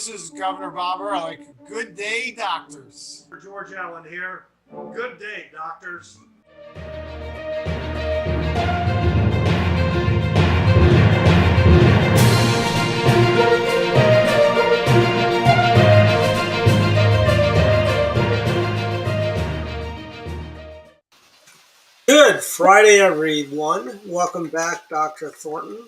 this is Governor Bobber. I like good day, doctors. George Allen here. Good day, doctors. Good Friday, everyone. Welcome back, Dr. Thornton.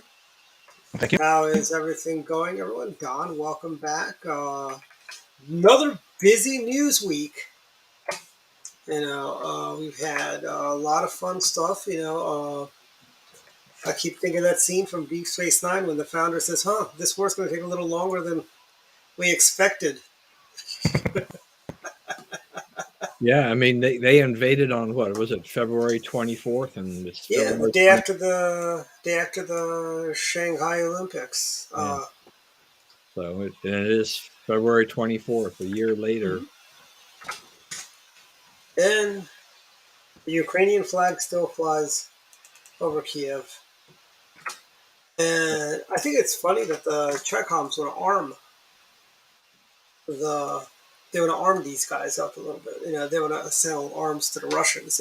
Thank you. How is everything going, everyone? Don, welcome back. Another busy news week. We've had a lot of fun stuff. I keep thinking of that scene from Deep Space Nine when the founder says, this war's going to take a little longer than we expected. Yeah, I mean they invaded on what was it, February 24th, and it's the day after the Shanghai Olympics. Yeah. So it is February 24th, a year later. And the Ukrainian flag still flies over Kiev. And I think it's funny that the Chechoms want to arm these guys up a little bit. They want to sell arms to the Russians.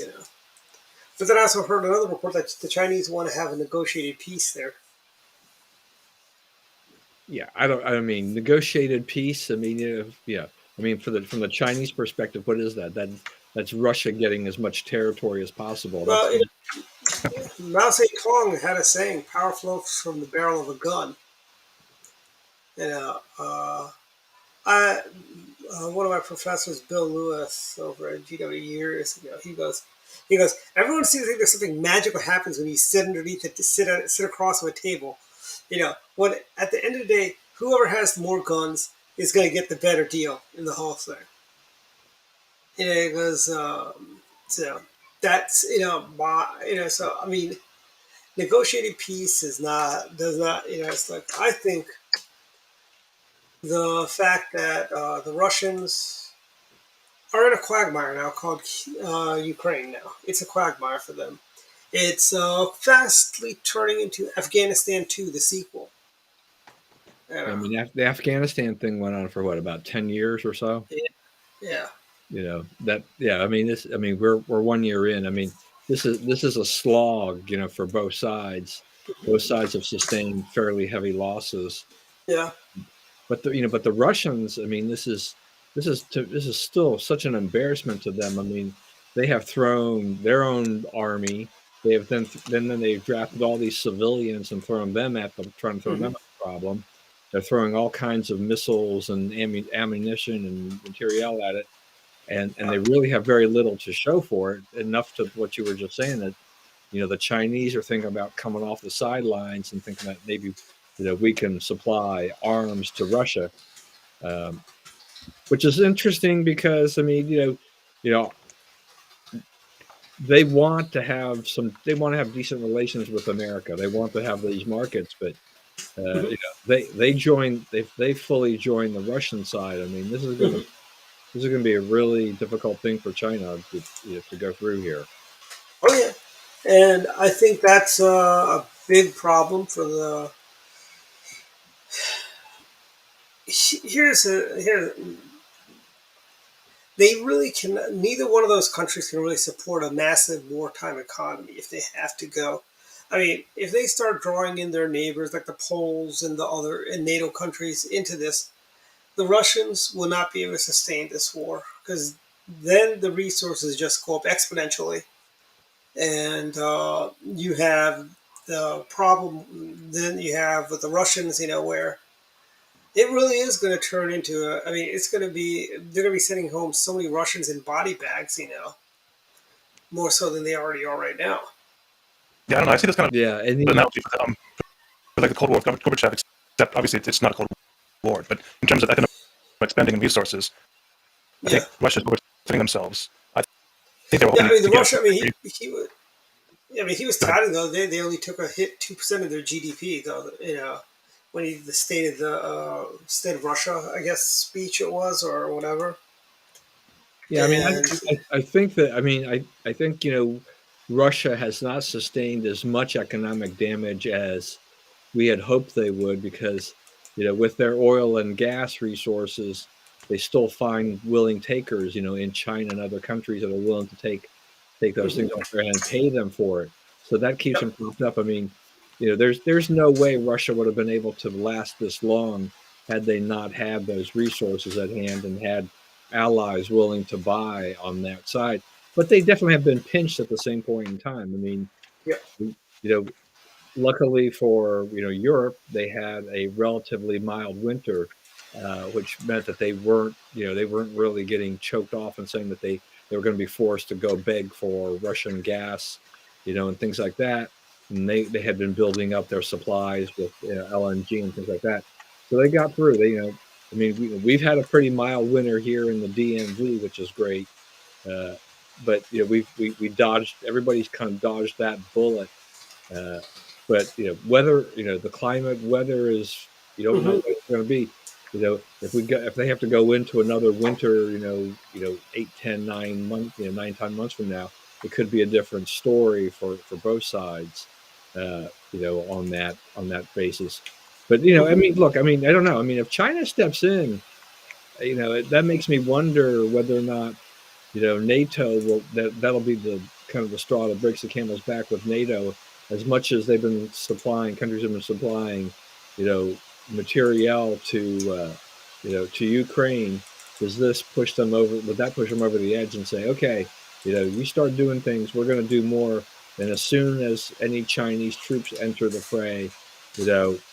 But then I also heard another report that the Chinese want to have a negotiated peace there. Yeah, I mean, negotiated peace. I mean, yeah. I mean, from the Chinese perspective, what is that? That's Russia getting as much territory as possible. Well, Mao Zedong had a saying: "Power flows from the barrel of a gun." One of my professors, Bill Lewis, over at GW years ago, he goes, everyone seems to think there's something magical happens when you sit underneath it, sit across from a table. When at the end of the day, whoever has more guns is going to get the better deal in the whole thing. He goes, so that's so I mean, negotiated peace does not. It's like I think. The fact that the Russians are in a quagmire now called Ukraine now. It's a quagmire for them. It's fastly turning into Afghanistan 2, the sequel. I mean, the Afghanistan thing went on for what, about 10 years or so? Yeah. I mean, we're 1 year in. I mean, this is a slog, for both sides. Both sides have sustained fairly heavy losses. Yeah. But the Russians, I mean, this is still such an embarrassment to them. I mean, they have thrown their own army. They have then they've drafted all these civilians and thrown them at them, trying to throw them at the problem. They're throwing all kinds of missiles and ammunition and material at it, and they really have very little to show for it. Enough to what you were just saying, that the Chinese are thinking about coming off the sidelines and thinking that maybe we can supply arms to Russia, which is interesting because I mean, they want to have decent relations with America. They want to have these markets, but they fully joined the Russian side. I mean, this is going to be a really difficult thing for China to go through here. Oh yeah, and I think that's a big problem for the. They really can. Neither one of those countries can really support a massive wartime economy if they have to go. I mean, if they start drawing in their neighbors like the Poles and the other NATO countries into this, the Russians will not be able to sustain this war because then the resources just go up exponentially, and you have the problem. Then you have with the Russians, where. It really is going to turn into it's going to be, they're going to be sending home so many Russians in body bags, more so than they already are right now. Yeah, I don't know. I see this kind of analogy for like the Cold War with Gorbachev, except obviously it's not a Cold War, but in terms of economic spending and resources, I think Russia's overextending themselves. I think they were he was touting though. They only took a hit 2% of their GDP though. When the state of Russia, I guess, speech it was or whatever. Yeah, I mean, I think that I think Russia has not sustained as much economic damage as we had hoped they would, because with their oil and gas resources, they still find willing takers, in China and other countries that are willing to take those things off their hand and pay them for it. So that keeps Yep. them propped up. I mean, there's no way Russia would have been able to last this long had they not had those resources at hand and had allies willing to buy on that side. But they definitely have been pinched at the same point in time. I mean, Yep. you know, luckily for Europe, they had a relatively mild winter, which meant that they weren't really getting choked off and saying that they were going to be forced to go beg for Russian gas, and things like that. And they had been building up their supplies with LNG and things like that, so they got through. I mean, we've had a pretty mild winter here in the DMV, which is great. Uh, but we dodged. Everybody's kind of dodged that bullet. uh, but weather, the climate, weather is you don't know Hmm. what it's going to be. If they have to go into another winter, 8, 10, 9 months, 9, 10 months from now, it could be a different story for both sides. On that basis. But I Hmm. mean, look, I mean, I don't know. I mean, if China steps in, that makes me wonder whether or not NATO that'll be the kind of the straw that breaks the camel's back with NATO. As much as countries have been supplying, you know, materiel to Ukraine. Does this push them over? Would that push them over the edge and say, okay, you start doing things, we're going to do more. And as soon as any Chinese troops enter the fray,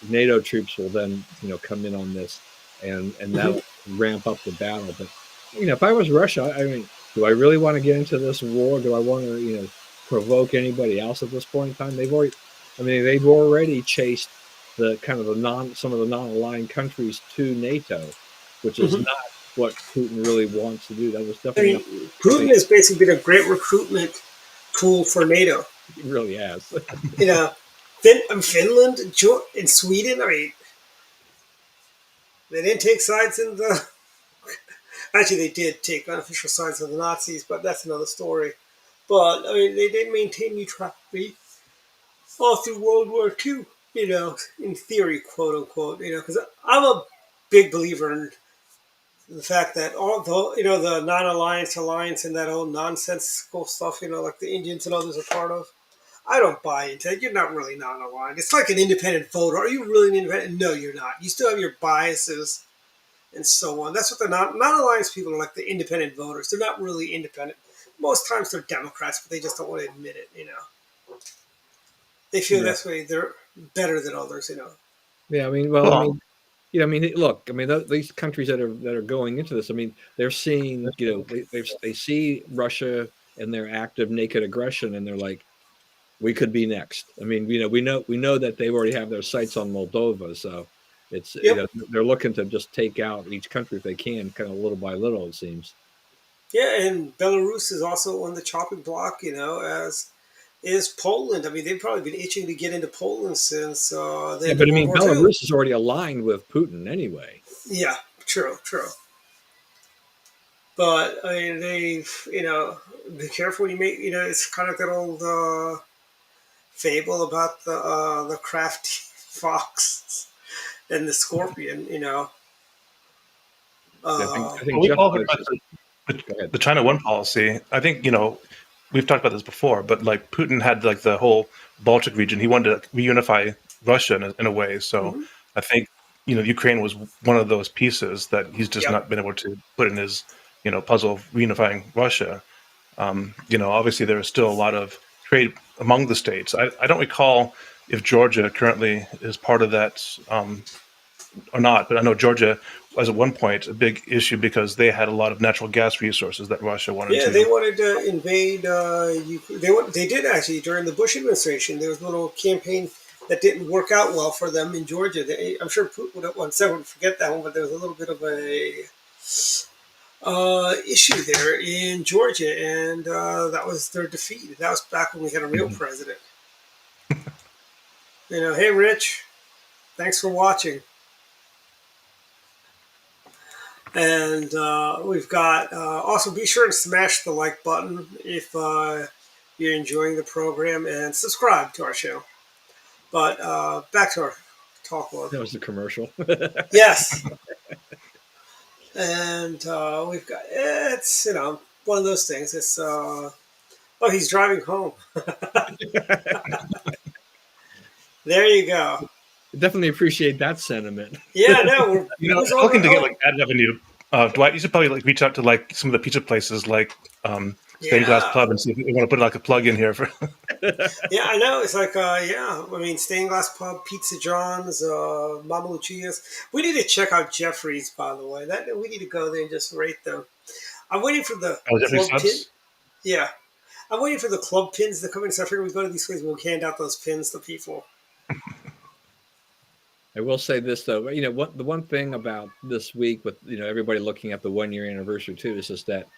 NATO troops will then come in on this, and Hmm. that'll ramp up the battle. But if I was Russia, I mean, do I really want to get into this war? Do I want to, provoke anybody else at this point in time? They've already chased the kind of some of the non-aligned countries to NATO, which is Hmm. not what Putin really wants to do. That was I definitely mean, not something Putin has basically been a great recruitment tool for NATO. he really has. You know, Finland and Sweden. I mean, they didn't take sides in the. Actually, they did take unofficial sides of the Nazis, but that's another story. But I mean, they did maintain neutrality all through World War II. In theory, quote unquote. Because I'm a big believer in the fact that all the non-alliance alliance and that whole nonsensical stuff, like the Indians and others are part of. I don't buy into it. You're not really non-aligned. It's like an independent voter. Are you really an independent? No, you're not. You still have your biases and so on. That's what the non-alliance people are like. The independent voters. They're not really independent. Most times they're Democrats, but they just don't want to admit it. They feel Yeah, that's way they're better than others. yeah. I mean, well, I Well, mean, look, I mean, these countries that are going into this, I mean, they're seeing, they see Russia and their active naked aggression, and they're like, we could be next. I mean, we know that they already have their sights on Moldova, so it's Yep. they're looking to just take out each country if they can, kind of little by little. It seems. Yeah, and Belarus is also on the chopping block. As is Poland. I mean, they've probably been itching to get into Poland since the Yeah, end of but I World mean, War II. Belarus is already aligned with Putin anyway. Yeah, true, true. But I mean, be careful when you make. It's kind of that old fable about the crafty fox and the scorpion. Yeah, I well, think we've Jeff all heard likes about this. the, Go ahead. the China One policy. I think we've talked about this before, but like Putin had like the whole Baltic region. He wanted to reunify Russia in a way. So Hmm. I think Ukraine was one of those pieces that he's just Yep. not been able to put in his puzzle of reunifying Russia. Obviously there is still a lot of trade among the states. I don't recall if Georgia currently is part of that or not, but I know Georgia was at one point a big issue because they had a lot of natural gas resources that Russia wanted Yeah, they to. wanted to invade. They did actually during the Bush administration. There was a little campaign that didn't work out well for them in Georgia. I'm sure Putin would want someone to forget that one, but there was a little bit of a issue there in Georgia, and that was their defeat. That was back when we had a real Mhm. president. Hey Rich, thanks for watching. And we've got also be sure to smash the like button if you're enjoying the program and subscribe to our channel. But back to our talk about. That was the commercial. Yes. And we've got, it's, one of those things. It's, oh, he's driving home. There you go. Definitely appreciate that sentiment. Yeah, no, who's I'm over? looking to get Oh, like ad revenue. Dwight, you should probably like reach out to like some of the pizza places like Stained Glass yeah. Pub and see if you want to put like a plug in here for. Yeah, I know. It's like, yeah. I mean, Stained Glass Pub, Pizza John's, Mama Lucia's. We need to check out Jeffrey's, by the way. That we need to go there and just rate them. I'm waiting for the Oh, Jeffrey club pin. Subs. Yeah, I'm waiting for the club pins to come in. So I figure we go to these places, we'll hand out those pins to people. I will say this though, the one thing about this week with everybody looking at the 1 year anniversary too is just that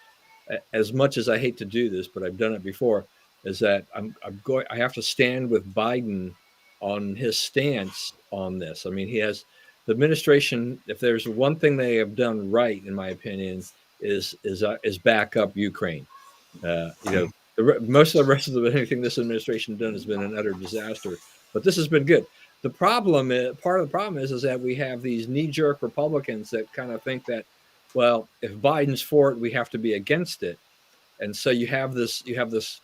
as much as I hate to do this, but I've done it before, is that I have to stand with Biden on his stance on this. I mean, he has the administration. If there's one thing they have done right, in my opinion, is back up Ukraine. Most of the rest of anything this administration done has been an utter disaster, but this has been good. The problem is, part of the problem is that we have these knee-jerk Republicans that kind of think that, well, if Biden's for it, we have to be against it, and so you have this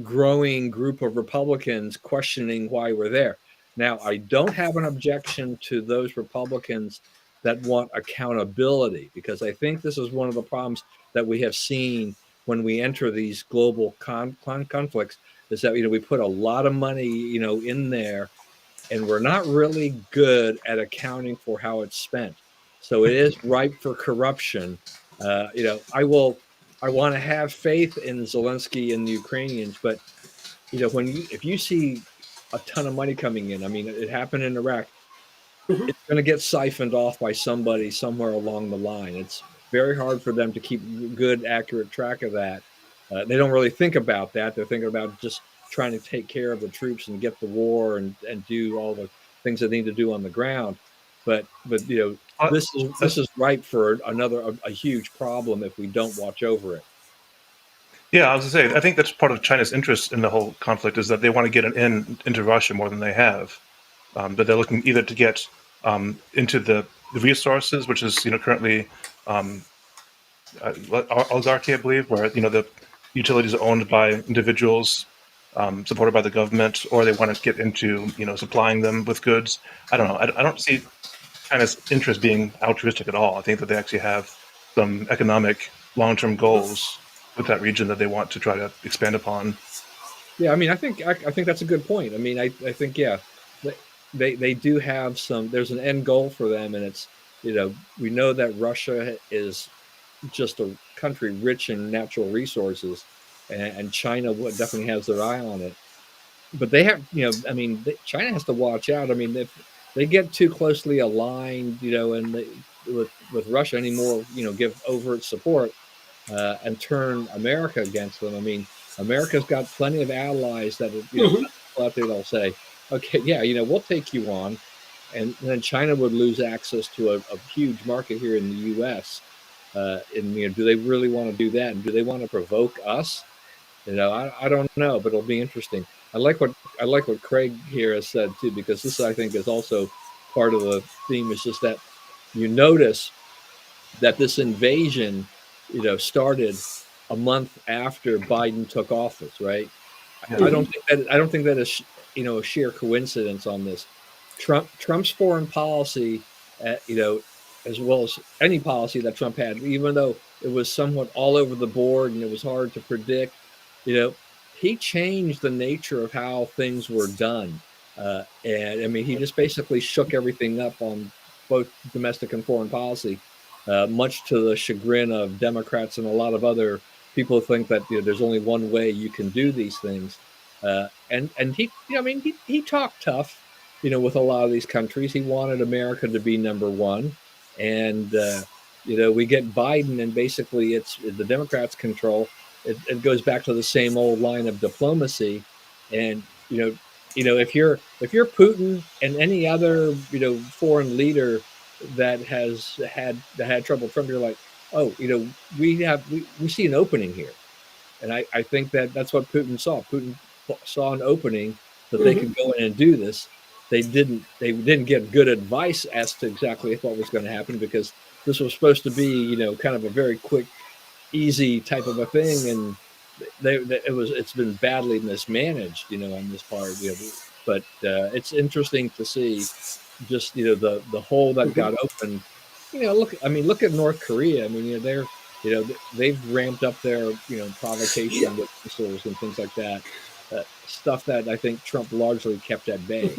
growing group of Republicans questioning why we're there. Now, I don't have an objection to those Republicans that want accountability, because I think this is one of the problems that we have seen when we enter these global conflicts, is that we put a lot of money in there, and we're not really good at accounting for how it's spent. So it is ripe for corruption. I want to have faith in Zelensky and the Ukrainians, but if you see a ton of money coming in, I mean, it happened in Iraq. It's going to get siphoned off by somebody somewhere along the line. It's very hard for them to keep good, accurate track of that. They don't really think about that. They're thinking about just trying to take care of the troops and get the war and do all the things they need to do on the ground. But this is ripe for a huge problem if we don't watch over it. Yeah, I was gonna say, I think that's part of China's interest in the whole conflict is that they want to get an in into Russia more than they have. But they're looking either to get into the resources, which is currently oligarchy, I believe, where the utilities are owned by individuals, supported by the government, or they want to get into supplying them with goods. I don't know. I don't see China's interest being altruistic at all. I think that they actually have some economic long-term goals with that region that they want to try to expand upon. Yeah, I mean, I think that's a good point. I mean, I think they do have some. There's an end goal for them, and it's we know that Russia is just a country rich in natural resources, and China definitely has their eye on it. But they have, China has to watch out. I mean, if they get too closely aligned, and with Russia anymore, give overt support and turn America against them. I mean, America's got plenty of allies that people out there that'll say, okay, yeah, we'll take you on, and then China would lose access to a huge market here in the U.S. And do they really want to do that? And do they want to provoke us? I don't know, but it'll be interesting. I like what Craig here has said too, because this I think is also part of the theme. Is just that you notice that this invasion, started a month after Biden took office, right? I don't think that is a sheer coincidence on this. Trump's foreign policy, as well as any policy that Trump had, even though it was somewhat all over the board and it was hard to predict, he changed the nature of how things were done. And I mean, he just basically shook everything up on both domestic and foreign policy, much to the chagrin of Democrats and a lot of other people who think that there's only one way you can do these things. And he, he talked tough, with a lot of these countries. He wanted America to be number one. And, we get Biden and basically it's the Democrats control. It goes back to the same old line of diplomacy. And, if you're Putin and any other, foreign leader that had trouble Trump, you're like, oh, we see an opening here. And I think that's what Putin saw. Putin saw an opening that they could go in and do this. they didn't get good advice as to exactly what was going to happen, because this was supposed to be, kind of a very quick, easy type of a thing, and it's been badly mismanaged, on this part, but it's interesting to see just, the hole that Mhm. got opened. Look at North Korea. I mean, they've ramped up their, Yeah. provocation with missiles and things like that. Stuff that I think Trump largely kept at bay.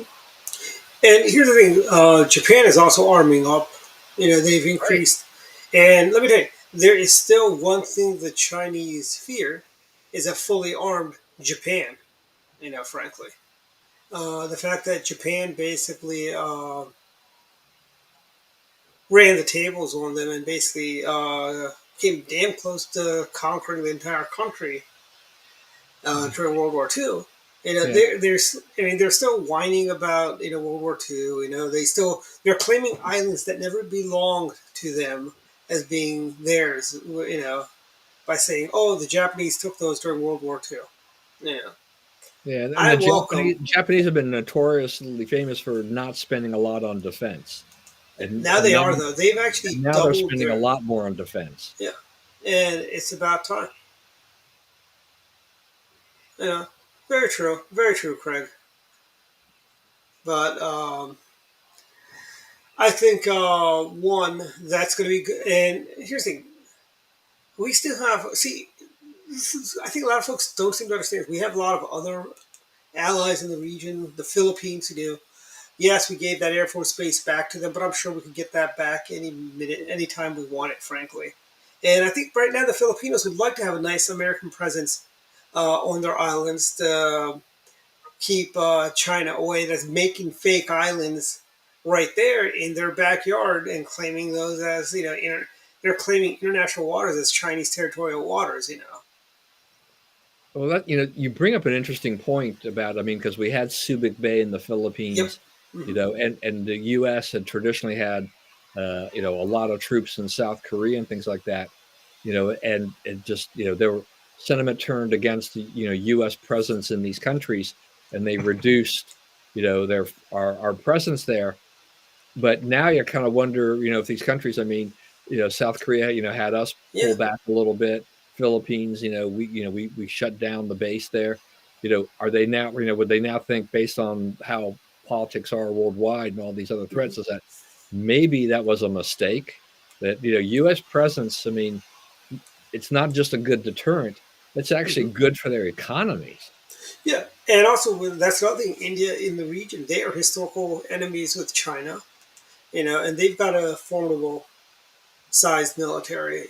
And here's the thing: Japan is also arming up. They've Right. increased, and let me tell you, there is still one thing the Chinese fear is a fully armed Japan. Frankly, the fact that Japan basically ran the tables on them and basically came damn close to conquering the entire country during World War II. Yeah. They're still whining about World War II. They're claiming islands that never belonged to them as being theirs. By saying, "Oh, the Japanese took those during World War II." Yeah, Yeah, and I the welcome. Japanese have been notoriously famous for not spending a lot on defense, and Now and they now are though. They've and actually now they're doubled spending a their. lot more on defense. Yeah, and it's about time. Yeah, very true, Craig. But I think one that's going to be good. And here's the thing: we still have see. I think a lot of folks don't seem to understand. We have a lot of other allies in the region. The Philippines, yes, we gave that Air Force base back to them, but I'm sure we could get that back any minute, any time we want it, frankly. And I think right now the Filipinos would like to have a nice American presence on their islands to keep China away. That's making fake islands right there in their backyard and claiming those as they're claiming international waters as Chinese territorial waters. Well, you bring up an interesting point about, I mean, because we had Subic Bay in the Yep. Philippines, Hmm. and the U.S. had traditionally had, a lot of troops in South Korea and things like that, and it just, there were sentiment turned against the, U.S. presence in these countries, and they reduced, our presence there. But now you kind of wonder, if these countries, I mean, South Korea, had us Yeah. pull back a little bit. Philippines, we shut down the base there. Are they now, would they now think, based on how politics are worldwide and all these other Hmm. threats, is that maybe that was a mistake? That, U.S. presence, I mean, it's not just a good deterrent; it's actually Hmm. good for their economies. Yeah. And also, that's another thing. India in the region, they are historical enemies with China. And they've got a formidable sized military.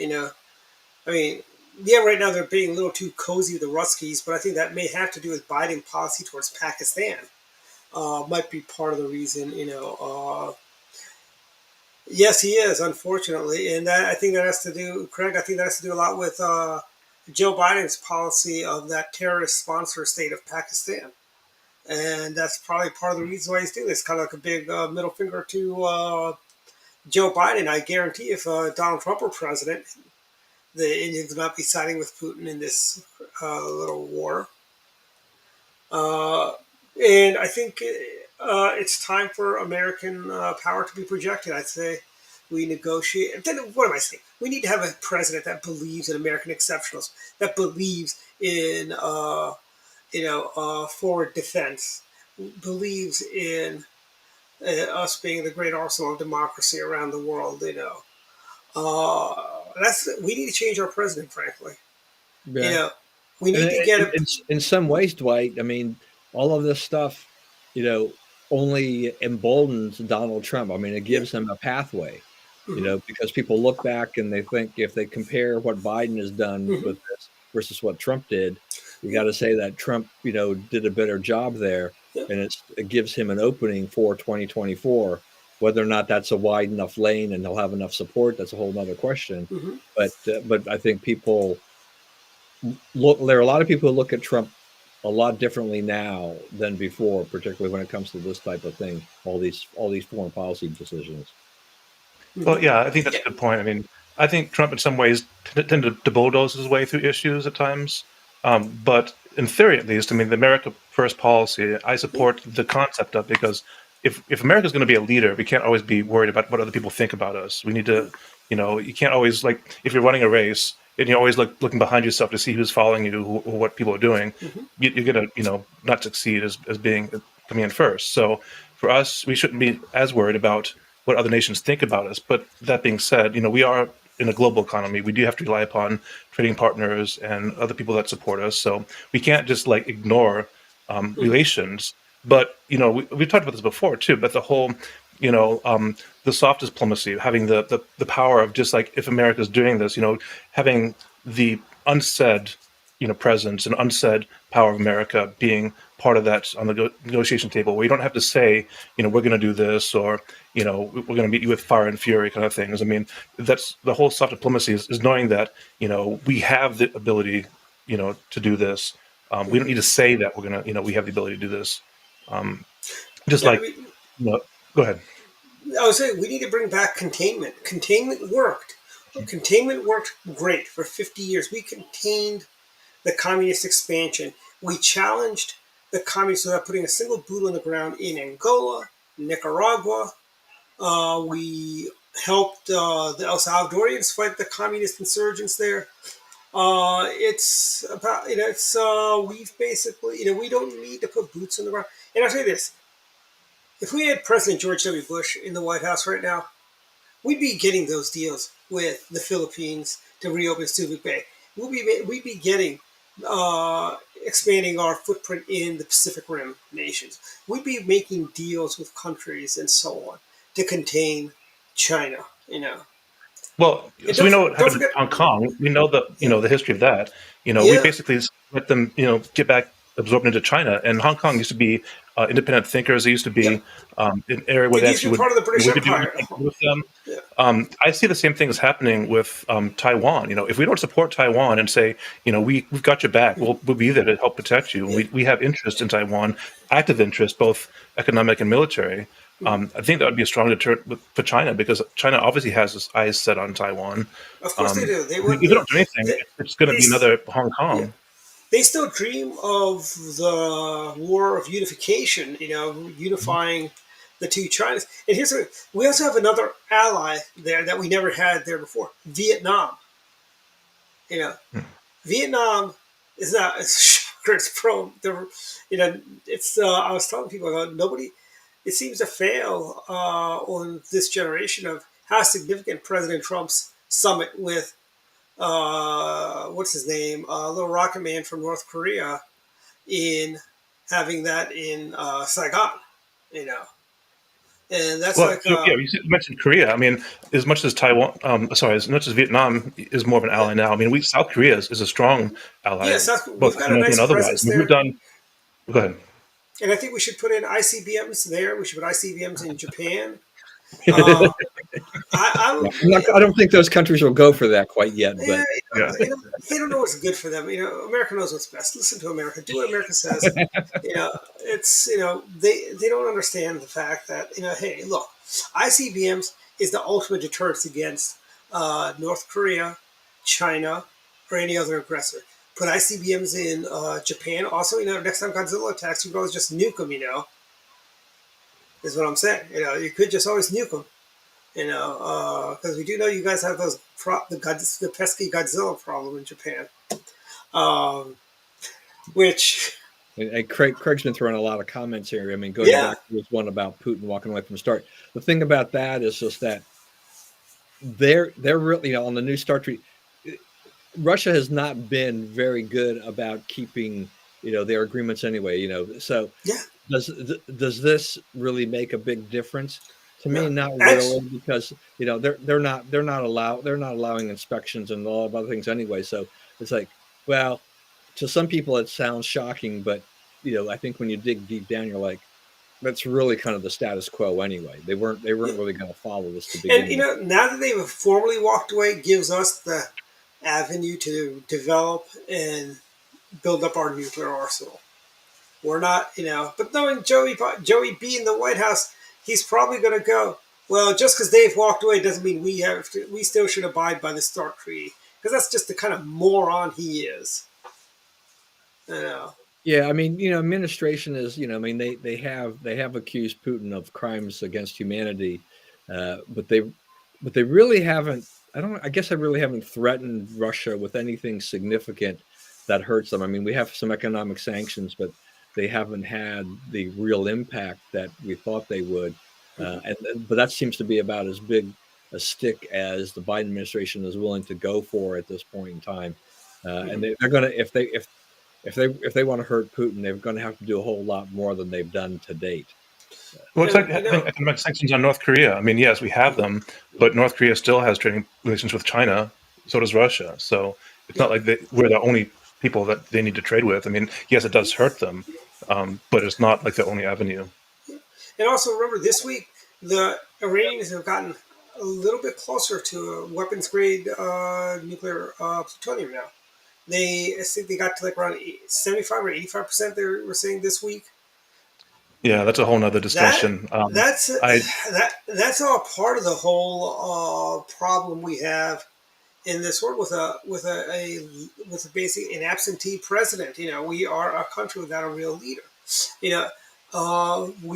I mean, yeah, right now they're being a little too cozy with the Ruskies, but I think that may have to do with Biden policy towards Pakistan. Might be part of the reason. Yes, he is, unfortunately, and that I think that has to do, Craig. I think that has to do a lot with Joe Biden's policy of that terrorist sponsor state of Pakistan, and that's probably part of the reason why he's doing this. Kind of like a big middle finger to Joe Biden. I guarantee, if Donald Trump were president, the Indians would not be siding with Putin in this little war. Uh, and I think it's time for American power to be projected. I'd say we negotiate. Then what am I saying? We need to have a president that believes in American exceptionalism, that believes in forward defense, believes in us being the great arsenal of democracy around the world. That's we need to change our president, frankly. You Yeah. know, we And need to get a. in some ways, Dwight, I mean, all of this stuff, you know, only emboldens Donald Trump. I mean, it Yeah. gives him a pathway, Hmm. because people look back and they think, if they compare what Biden has done Hmm. with this versus what Trump did, you Yeah. got to say that Trump, did a better job there, Yeah. and it gives him an opening for 2024. Whether or not that's a wide enough lane and he'll have enough support, that's a whole nother question. Hmm. But I think people look, there are a lot of people who look at Trump a lot differently now than before, particularly when it comes to this type of thing, all these foreign policy decisions. Hmm. Well, yeah, I think that's Yeah. a good point. I mean, I think Trump, in some ways, tended to bulldoze his way through issues at times. But in theory, at least, I mean, the America First policy, I Yeah. support the concept of, because if America's going to be a leader, we can't always be worried about what other people think about us. We need to, you can't always, like, if you're running a race and you're always looking behind yourself to see who's following you, or what people are doing, you're gonna, not succeed as being coming in first. So for us, we shouldn't be as worried about what other nations think about us. But that being said, we are in a global economy. We do have to rely upon trading partners and other people that support us. So we can't just like ignore relations. But we've talked about this before too. But the whole, the soft diplomacy, having the power of, just like, if America's doing this, having the unsaid, presence and unsaid power of America being part of that on the negotiation table, where you don't have to say, we're going to do this, or we're going to meet you with fire and fury kind of things. I mean, that's the whole soft diplomacy is knowing that we have the ability, to do this. We don't need to say that we're going to, we have the ability to do this. Just Yeah, like, go ahead. I was saying we need to bring back containment. Containment worked. Containment worked great for 50 years. We contained the communist expansion. We challenged the communists without putting a single boot on the ground in Angola, Nicaragua. We helped the El Salvadorians fight the communist insurgents there. It's about, we've basically, we don't need to put boots on the ground. And I'll say this, if we had President George W. Bush in the White House right now, we'd be getting those deals with the Philippines to reopen Subic Bay. We'd be getting expanding our footprint in the Pacific Rim nations. We'd be making deals with countries and so on to contain China. Well, And so we know what don't happened in forget, Hong Kong. We know the the history of that. We yeah, basically let them get back absorbed into China. And Hong Kong used to be independent thinkers. They used to yeah. be an area where It they used to actually be part of the British we could do Empire. anything with them. Yeah, I see the same thing as happening with Taiwan. If we don't support Taiwan and say, we've got your back, we'll be there to help protect you. And yeah. we have interest in Taiwan, active interest, both economic and military. I think that would be a strong deterrent for China, because China obviously has its eyes set on Taiwan. Of course they do. They If would. we don't do anything, They, it's going to they, be another Hong yeah. Kong. They still dream of the war of unification. Unifying the two Chinas. And we also have another ally there that we never had there before: Vietnam. You know, Vietnam is not as shocker. It's pro. It's. I was telling people about nobody. It seems to fail on this generation of how significant President Trump's summit with what's his name, little rocket man from North Korea, in having that in Saigon, and that's Well, like yeah, you mentioned Korea. I mean, as much as Taiwan, as much as Vietnam is more of an ally now. I mean, South Korea is a strong ally, yes, both we've got a economically nice and otherwise. presence I mean, we've there. done. Go ahead. And I think we should put in ICBMs there. We should put ICBMs in Japan. Uh, Yeah. I'm, I don't think those countries will go for that quite yet, yeah, but Yeah. they don't know what's good for them. America knows what's best. Listen to America. Do what America says. It's they don't understand the fact that hey, look, ICBMs is the ultimate deterrent against North Korea, China, or any other aggressor. Put ICBMs in Japan. Also, next time Godzilla attacks, you can always just nuke them. Is what I'm saying. You could just always nuke them. Because we do know you guys have the pesky Godzilla problem in Japan, which and Craig's been throwing a lot of comments here. I mean, going yeah, back to this one about Putin walking away from the start. The thing about that is just that they're really on the new START treaty. Russia has not been very good about keeping their agreements anyway. So yeah, does this really make a big difference? To me, no, not actually, really, because they're not allowing inspections and a lot of other things anyway. So it's like, well, to some people it sounds shocking, but I think when you dig deep down, you're like, that's really kind of the status quo anyway. They weren't yeah. really going to follow this to And begin with. now that they've formally walked away, it gives us the avenue to develop and build up our nuclear arsenal. We're not, but knowing Joey B in the White House, he's probably going to go, well, just because they've walked away doesn't mean we still should abide by the START Treaty, because that's just the kind of moron he is. Yeah, I mean, administration is, I mean, they have accused Putin of crimes against humanity, but they really haven't. I guess they really haven't threatened Russia with anything significant that hurts them. I mean, we have some economic sanctions, but they haven't had the real impact that we thought they would. But that seems to be about as big a stick as the Biden administration is willing to go for at this point in time. And they're going to, if they want to hurt Putin, they're going to have to do a whole lot more than they've done to date. Well, it's like And having economic sanctions on North Korea. I mean, yes, we have them, but North Korea still has trading relations with China. So does Russia. So it's not like we're the only people that they need to trade with. I mean, yes, it does hurt them, but it's not like the only avenue. and also remember, this week the Iranians have gotten a little bit closer to a weapons grade nuclear plutonium now. I think they got to like around 75 or 85%. They were saying this week. Yeah, that's a whole nother discussion. That's I that's all part of the whole problem we have in this world with a basic an absentee president. We are a country without a real leader. We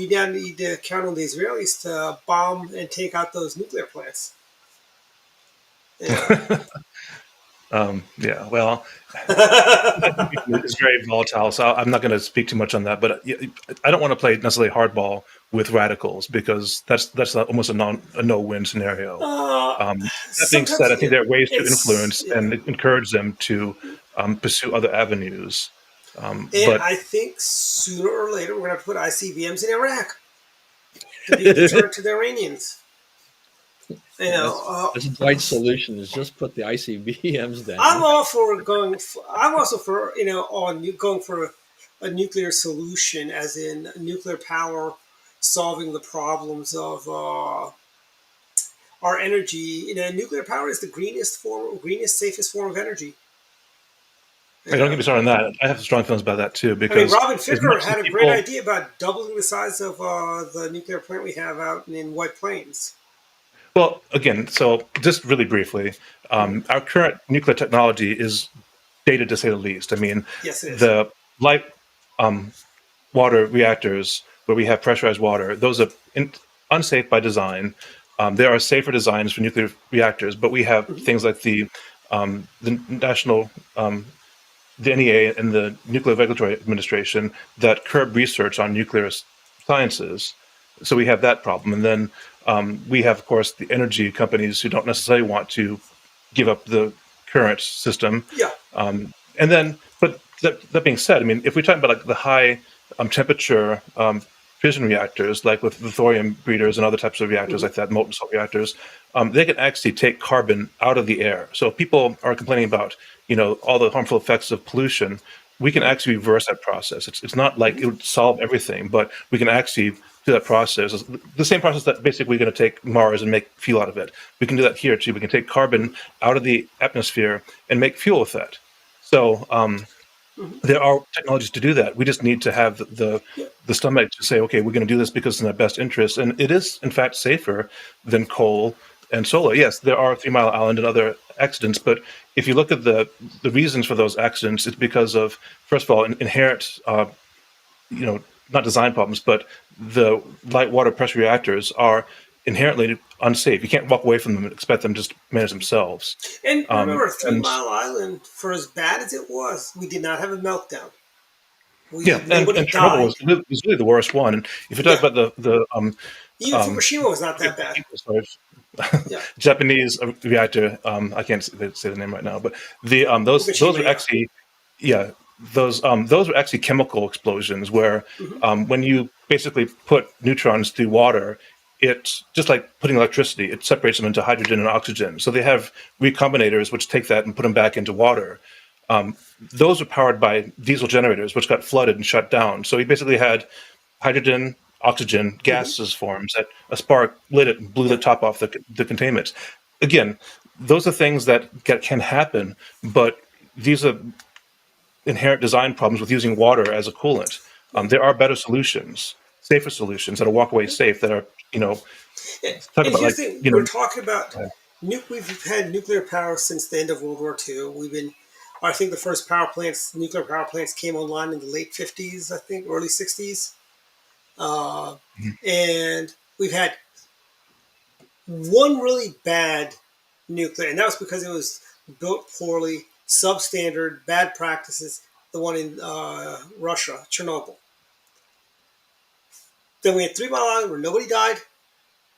now need to count on the Israelis to bomb and take out those nuclear plants. Yeah. Yeah, well, it's very volatile, so I'm not going to speak too much on that. But I don't want to play necessarily hardball with radicals because that's almost a no-win scenario. That being said, I think there are ways to influence and encourage them to pursue other avenues. But I think sooner or later we're going to have to put ICBMs in Iraq to be a deterrent to the Iranians. That's a right solution is just put the ICBMs down. I'm all for going. I'm also for going for a nuclear solution, as in nuclear power solving the problems of our energy. Nuclear power is the greenest, safest form of energy. Hey, don't get me started on that. I have strong feelings about that too. Because Robin Ficker had a great idea about doubling the size of the nuclear plant we have out in White Plains. Well, again, so just really briefly, our current nuclear technology is dated to say the least. I mean, yes, it is. The light water reactors where we have pressurized water, those are unsafe by design. There are safer designs for nuclear reactors, but we have things like the national, the NEA and the Nuclear Regulatory Administration that curb research on nuclear sciences. So we have that problem. And then we have, of course, the energy companies who don't necessarily want to give up the current system. Yeah. But that being said, I mean, if we talk about like the high temperature fission reactors, like with the thorium breeders and other types of reactors like that, molten salt reactors, they can actually take carbon out of the air. So if people are complaining about, all the harmful effects of pollution, we can actually reverse that process. It's not like it would solve everything, but we can actually do that process. It's the same process that basically we're going to take Mars and make fuel out of it. We can do that here too. We can take carbon out of the atmosphere and make fuel with that. So there are technologies to do that. We just need to have the stomach to say, okay, we're going to do this because it's in our best interest. And it is, in fact, safer than coal and solar. Yes, there are 3 Mile Island and other accidents, but if you look at the reasons for those accidents, it's because of, first of all, inherent, not design problems, but the light water pressure reactors are inherently unsafe. You can't walk away from them and expect them to just manage themselves. And remember, 3 Mile Island, for as bad as it was, we did not have a meltdown. And Chernobyl was really the worst one. And if you talk about even Fukushima was not that bad. Japanese reactor, I can't say the name right now, but those were actually, those were actually chemical explosions where when you basically put neutrons through water, it's just like putting electricity. It separates them into hydrogen and oxygen. So they have recombinators which take that and put them back into water. Those are powered by diesel generators, which got flooded and shut down. So he basically had hydrogen, oxygen, gases forms that a spark lit it and blew the top off the containment. Again, those are things that can happen, but these are inherent design problems with using water as a coolant. There are better solutions, safer solutions that are walk away safe that are, we're talking about we've had nuclear power since the end of World War II. We've been I think the first nuclear power plants, came online in the late 50s, I think, early 60s. Uh, and we've had one really bad nuclear, and that was because it was built poorly, substandard, bad practices. The one in Russia, Chernobyl. Then we had 3 Mile Island where nobody died.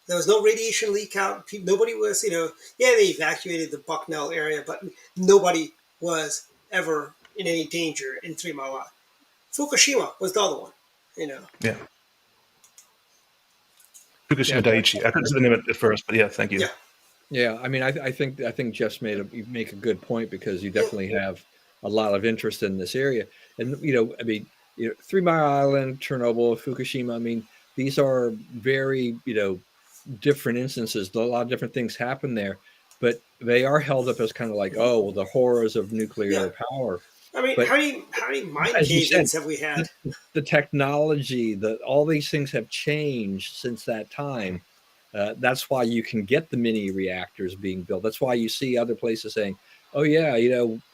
There was no radiation leak out. Nobody was, yeah, they evacuated the Bucknell area, but nobody was ever in any danger in 3 Mile Island. Fukushima was the other one. Yeah. Fukushima Yeah. Daiichi. I couldn't see the name at first, but yeah, thank you. Yeah. Yeah, I mean, I think Jeff's you make a good point, because you definitely have a lot of interest in this area, and I mean, 3 Mile Island, Chernobyl, Fukushima. I mean, these are very different instances. A lot of different things happen there, but they are held up as kind of like, oh, well, the horrors of nuclear power. I mean, But how many mine as you cave-ins said, have we had? the technology, all these things have changed since that time. That's why you can get the mini reactors being built. That's why you see other places saying, "Oh yeah,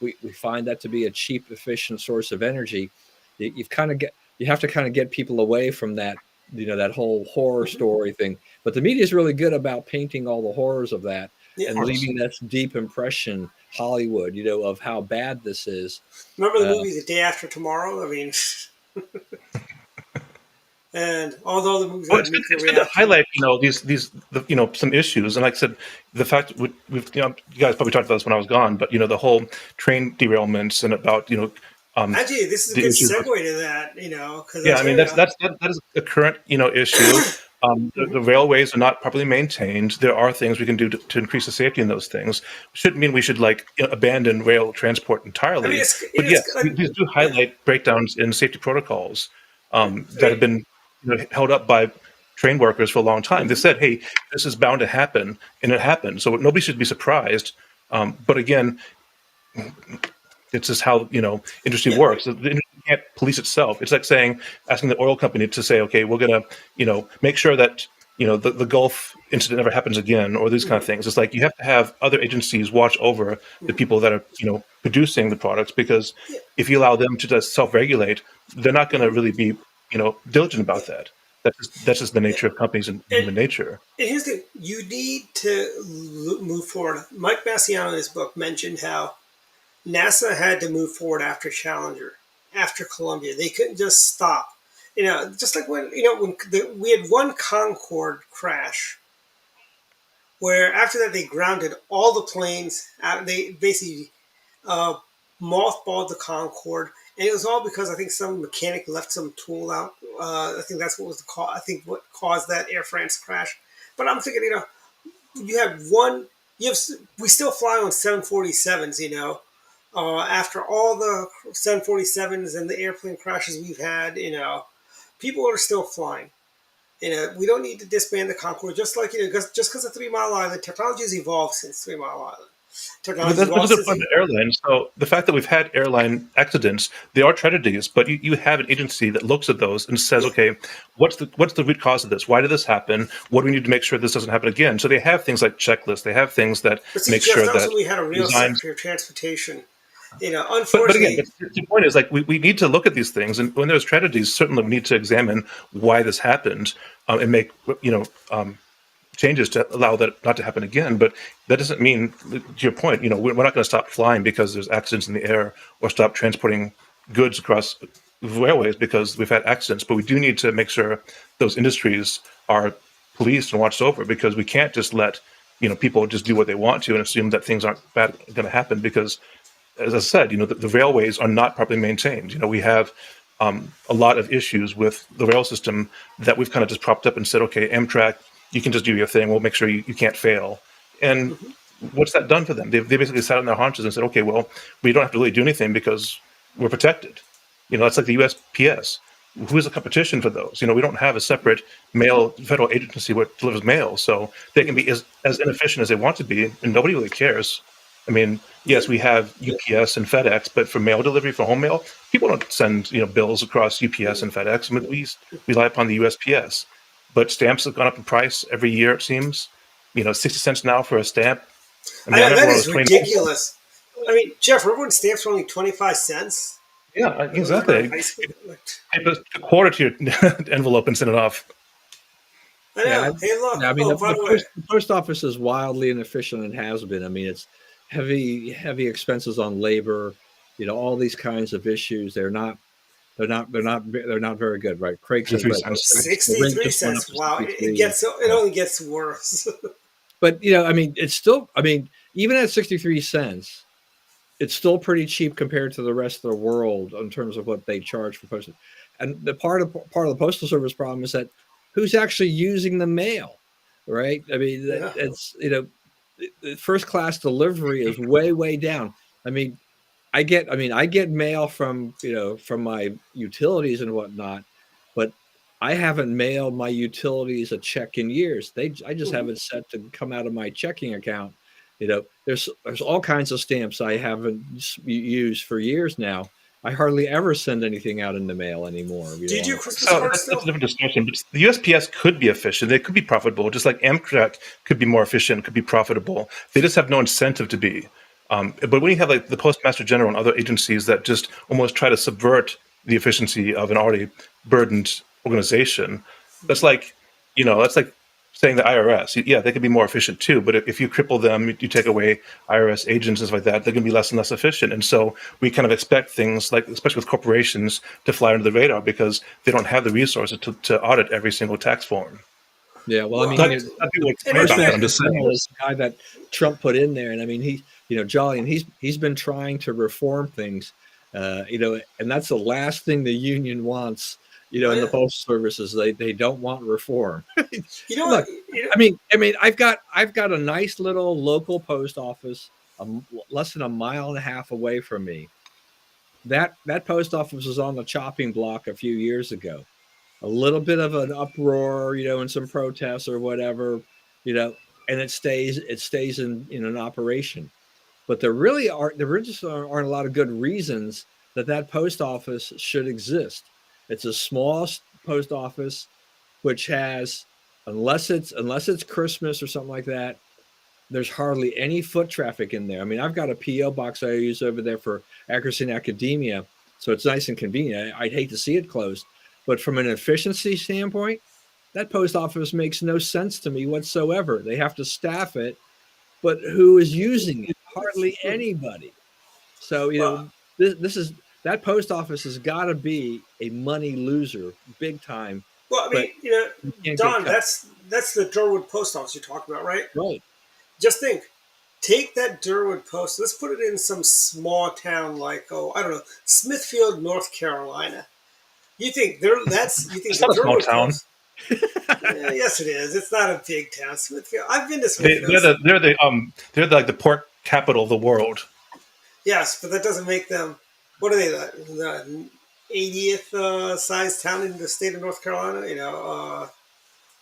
we find that to be a cheap, efficient source of energy." You have to kind of get people away from that, that whole horror story thing. But the media is really good about painting all the horrors of that Yeah. and leaving this deep impression, Hollywood, of how bad this is. Remember the movie The Day After Tomorrow? I mean, and although the movies Well, had it's good, nuclear it's good to reactors, highlight, some issues. And like I said, the fact we've, you guys probably talked about this when I was gone, but the whole train derailments and about, actually, this is a the good issues with, segue to that. Because yeah, I mean, that is a current, issue. The railways are not properly maintained. There are things we can do to increase the safety in those things. Shouldn't mean we should abandon rail transport entirely. I mean, But yes, these do highlight breakdowns in safety protocols that have been held up by train workers for a long time. They said, "Hey, this is bound to happen," and it happened. So nobody should be surprised. But again, it's just how industry works. The industry can't police itself. It's like asking the oil company to say, "Okay, we're gonna make sure that the Gulf incident never happens again," or these kind of things. It's like you have to have other agencies watch over the people that are producing the products, because if you allow them to just self-regulate, they're not going to really be diligent about that. That's just the nature of companies and human nature. And here's the thing: you need to move forward. Mike Massiano in his book mentioned how NASA had to move forward after Challenger, after Columbia. They couldn't just stop. Just like when we had one Concorde crash, where after that they grounded all the planes. They basically mothballed the Concorde, and it was all because I think some mechanic left some tool out. I think that's what was the cause. I think what caused that Air France crash. But I'm thinking, you have one. We still fly on 747s. After all the 747s and the airplane crashes we've had, people are still flying. We don't need to disband the Concorde, just like just because of 3 Mile Island, technology has evolved since 3 Mile Island. But that's a good point. Airlines. So the fact that we've had airline accidents, they are tragedies. But you have an agency that looks at those and says, okay, what's the root cause of this? Why did this happen? What do we need to make sure this doesn't happen again? So they have things like checklists. They have things that make sure that we had a real Secretary of Transportation. But again, the point is, we need to look at these things, and when there's tragedies, certainly we need to examine why this happened and make changes to allow that not to happen again. But that doesn't mean, to your point, we're not going to stop flying because there's accidents in the air, or stop transporting goods across railways because we've had accidents. But we do need to make sure those industries are policed and watched over, because we can't just let people just do what they want to and assume that things aren't bad going to happen, because, as I said, the railways are not properly maintained. We have a lot of issues with the rail system that we've kind of just propped up and said, okay, Amtrak, you can just do your thing. We'll make sure you can't fail. And what's that done for them? They basically sat on their haunches and said, okay, well, we don't have to really do anything because we're protected. That's like the USPS. Who is the competition for those? We don't have a separate mail federal agency that delivers mail, so they can be as inefficient as they want to be, and nobody really cares. I mean, yes, we have UPS and FedEx, but for mail delivery, for home mail, people don't send bills across UPS and FedEx. I mean, we rely upon the USPS. But stamps have gone up in price every year, it seems. 60 cents now for a stamp. I know, that is ridiculous. I mean, Jeff, remember when stamps were only 25 cents? Yeah, When we were in exactly. high school? Like, Type a quarter to your envelope and send it off. I Yeah, know. Hey, look. I mean Oh, by the way. the post office is wildly inefficient and has been. I mean, it's heavy expenses on labor. All these kinds of issues. They're not very good, right? Craig says, 53 right? cents. The rate 63 just went up cents. to Wow. It 63. gets so, it only gets worse. But I mean, it's still. I mean, even at 63 cents, it's still pretty cheap compared to the rest of the world in terms of what they charge for postage. And the part of the postal service problem is that who's actually using the mail, right? I mean, Yeah. it's the first class delivery is way down. I mean, I get mail from my utilities and whatnot, but I haven't mailed my utilities a check in years. I just have Mhm. it set to come out of my checking account. There's all kinds of stamps I haven't used for years now. I hardly ever send anything out in the mail anymore. Do you do On Christmas So cards that's still? a different discussion. But the USPS could be efficient. They could be profitable, just like Amtrak could be more efficient, could be profitable. They just have no incentive to be. But when you have like the Postmaster General and other agencies that just almost try to subvert the efficiency of an already burdened organization, that's like, that's like saying the IRS. Yeah, they could be more efficient too. But if you cripple them, you take away IRS agents and stuff like that, they're going to be less and less efficient. And so we kind of expect things like, especially with corporations, to fly under the radar because they don't have the resources to audit every single tax form. Yeah, well, I Well, mean, Not, not people the and complain I think about that. I'm I, just saying. General is the guy that Trump put in there, and I mean, Jolly, and he's been trying to reform things, and that's the last thing the union wants, oh in the yeah. postal services. They don't want reform. You know what? Look, I mean, I've got a nice little local post office, less than a mile and a half away from me. That post office was on the chopping block a few years ago. A little bit of an uproar, and some protests or whatever, you know, and it stays in an operation. But there just aren't a lot of good reasons that post office should exist. It's a small post office which has, unless it's Christmas or something like that, there's hardly any foot traffic in there. I mean, I've got a PO box I use over there for accuracy and academia, so it's nice and convenient. I'd hate to see it closed, but from an efficiency standpoint, that post office makes no sense to me whatsoever. They have to staff it, but who is using it? Hardly anybody. So Well, this is that post office has got to be a money loser, big time. well, I But mean, you can't get Don, cut. that's the Durwood post office you're talking about, right? Right. Just think, take that Durwood post. Let's put it in some small town like, oh, I don't know, Smithfield, North Carolina. You think It's the not a small Durwood town. post? Yeah, yes, it is. It's not a big town. Smithfield. I've been to They, Smithfield. they're like the pork capital of the world. Yes, but that doesn't make them. What are they? The 80th size town in the state of North Carolina.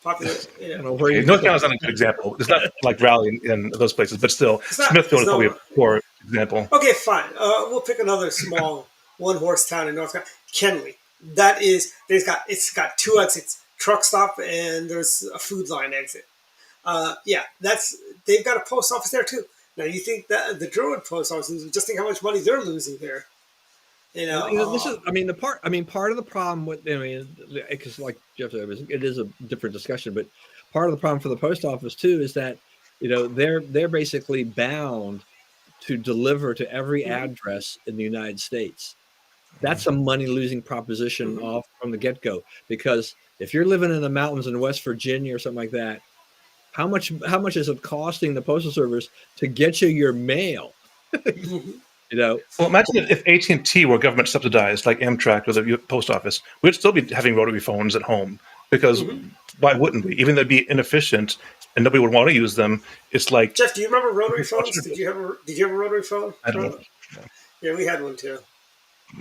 Popular. I don't know where Okay, you North get Carolina's not a good example. It's not like Raleigh in those places, but still, It's not. Smithfield It's is probably a no. poor example. Okay, fine. We'll pick another small one horse town in North Carolina. Kenley. It's got two exits, truck stop, and there's a food line exit. Yeah, they've got a post office there too. Now you think that the Druid post office, just think how much money they're losing there. Well, this is. I mean, part of the problem with. I mean, because like Jeff said, it is a different discussion. But part of the problem for the post office too is that they're basically bound to deliver to every Mhm, address in the United States. That's a money losing proposition mhm. off from the get go. Because if you're living in the mountains in West Virginia or something like that, how much is it costing the postal service to get you your mail? Mhm. You know, Well, imagine if AT&T were government subsidized like Amtrak or the post office. We'd still be having rotary phones at home because Mhm. why wouldn't we? Even though they'd be inefficient and nobody would want to use them, it's like Jeff, do you remember rotary phones? Did you have a rotary phone? I don't Growing up? Yeah, we had one too.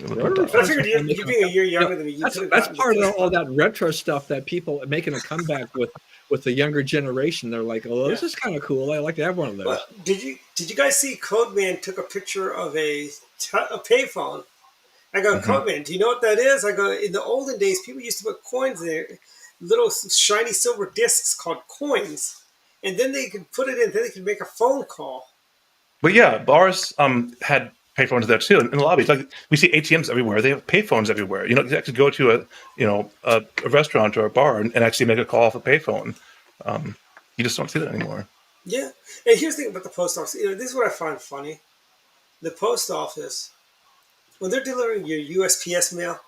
rotary But I phones are figured you making being a year you know, younger than me, you that's could have that's gotten the part of flip all phone. that retro stuff that people are making a comeback with the younger generation. They're like, "Oh, Yeah. this is kind of cool. I like to have one of Well, those." did you guys see Codeman took a picture of a payphone? I go, Mhm. Codeman, do you know what that is? I go, in the olden days, people used to put coins in there, little shiny silver discs called coins, and then they could put it in. Then they could make a phone call. But yeah, bars had payphones there too, in the lobbies. Like we see ATMs everywhere. They have payphones everywhere. You know, you actually go to a restaurant or a bar and actually make a call off a payphone. You just don't see that anymore. Yeah. And here's the thing about the post office. This is what I find funny. The post office, when they're delivering your USPS mail,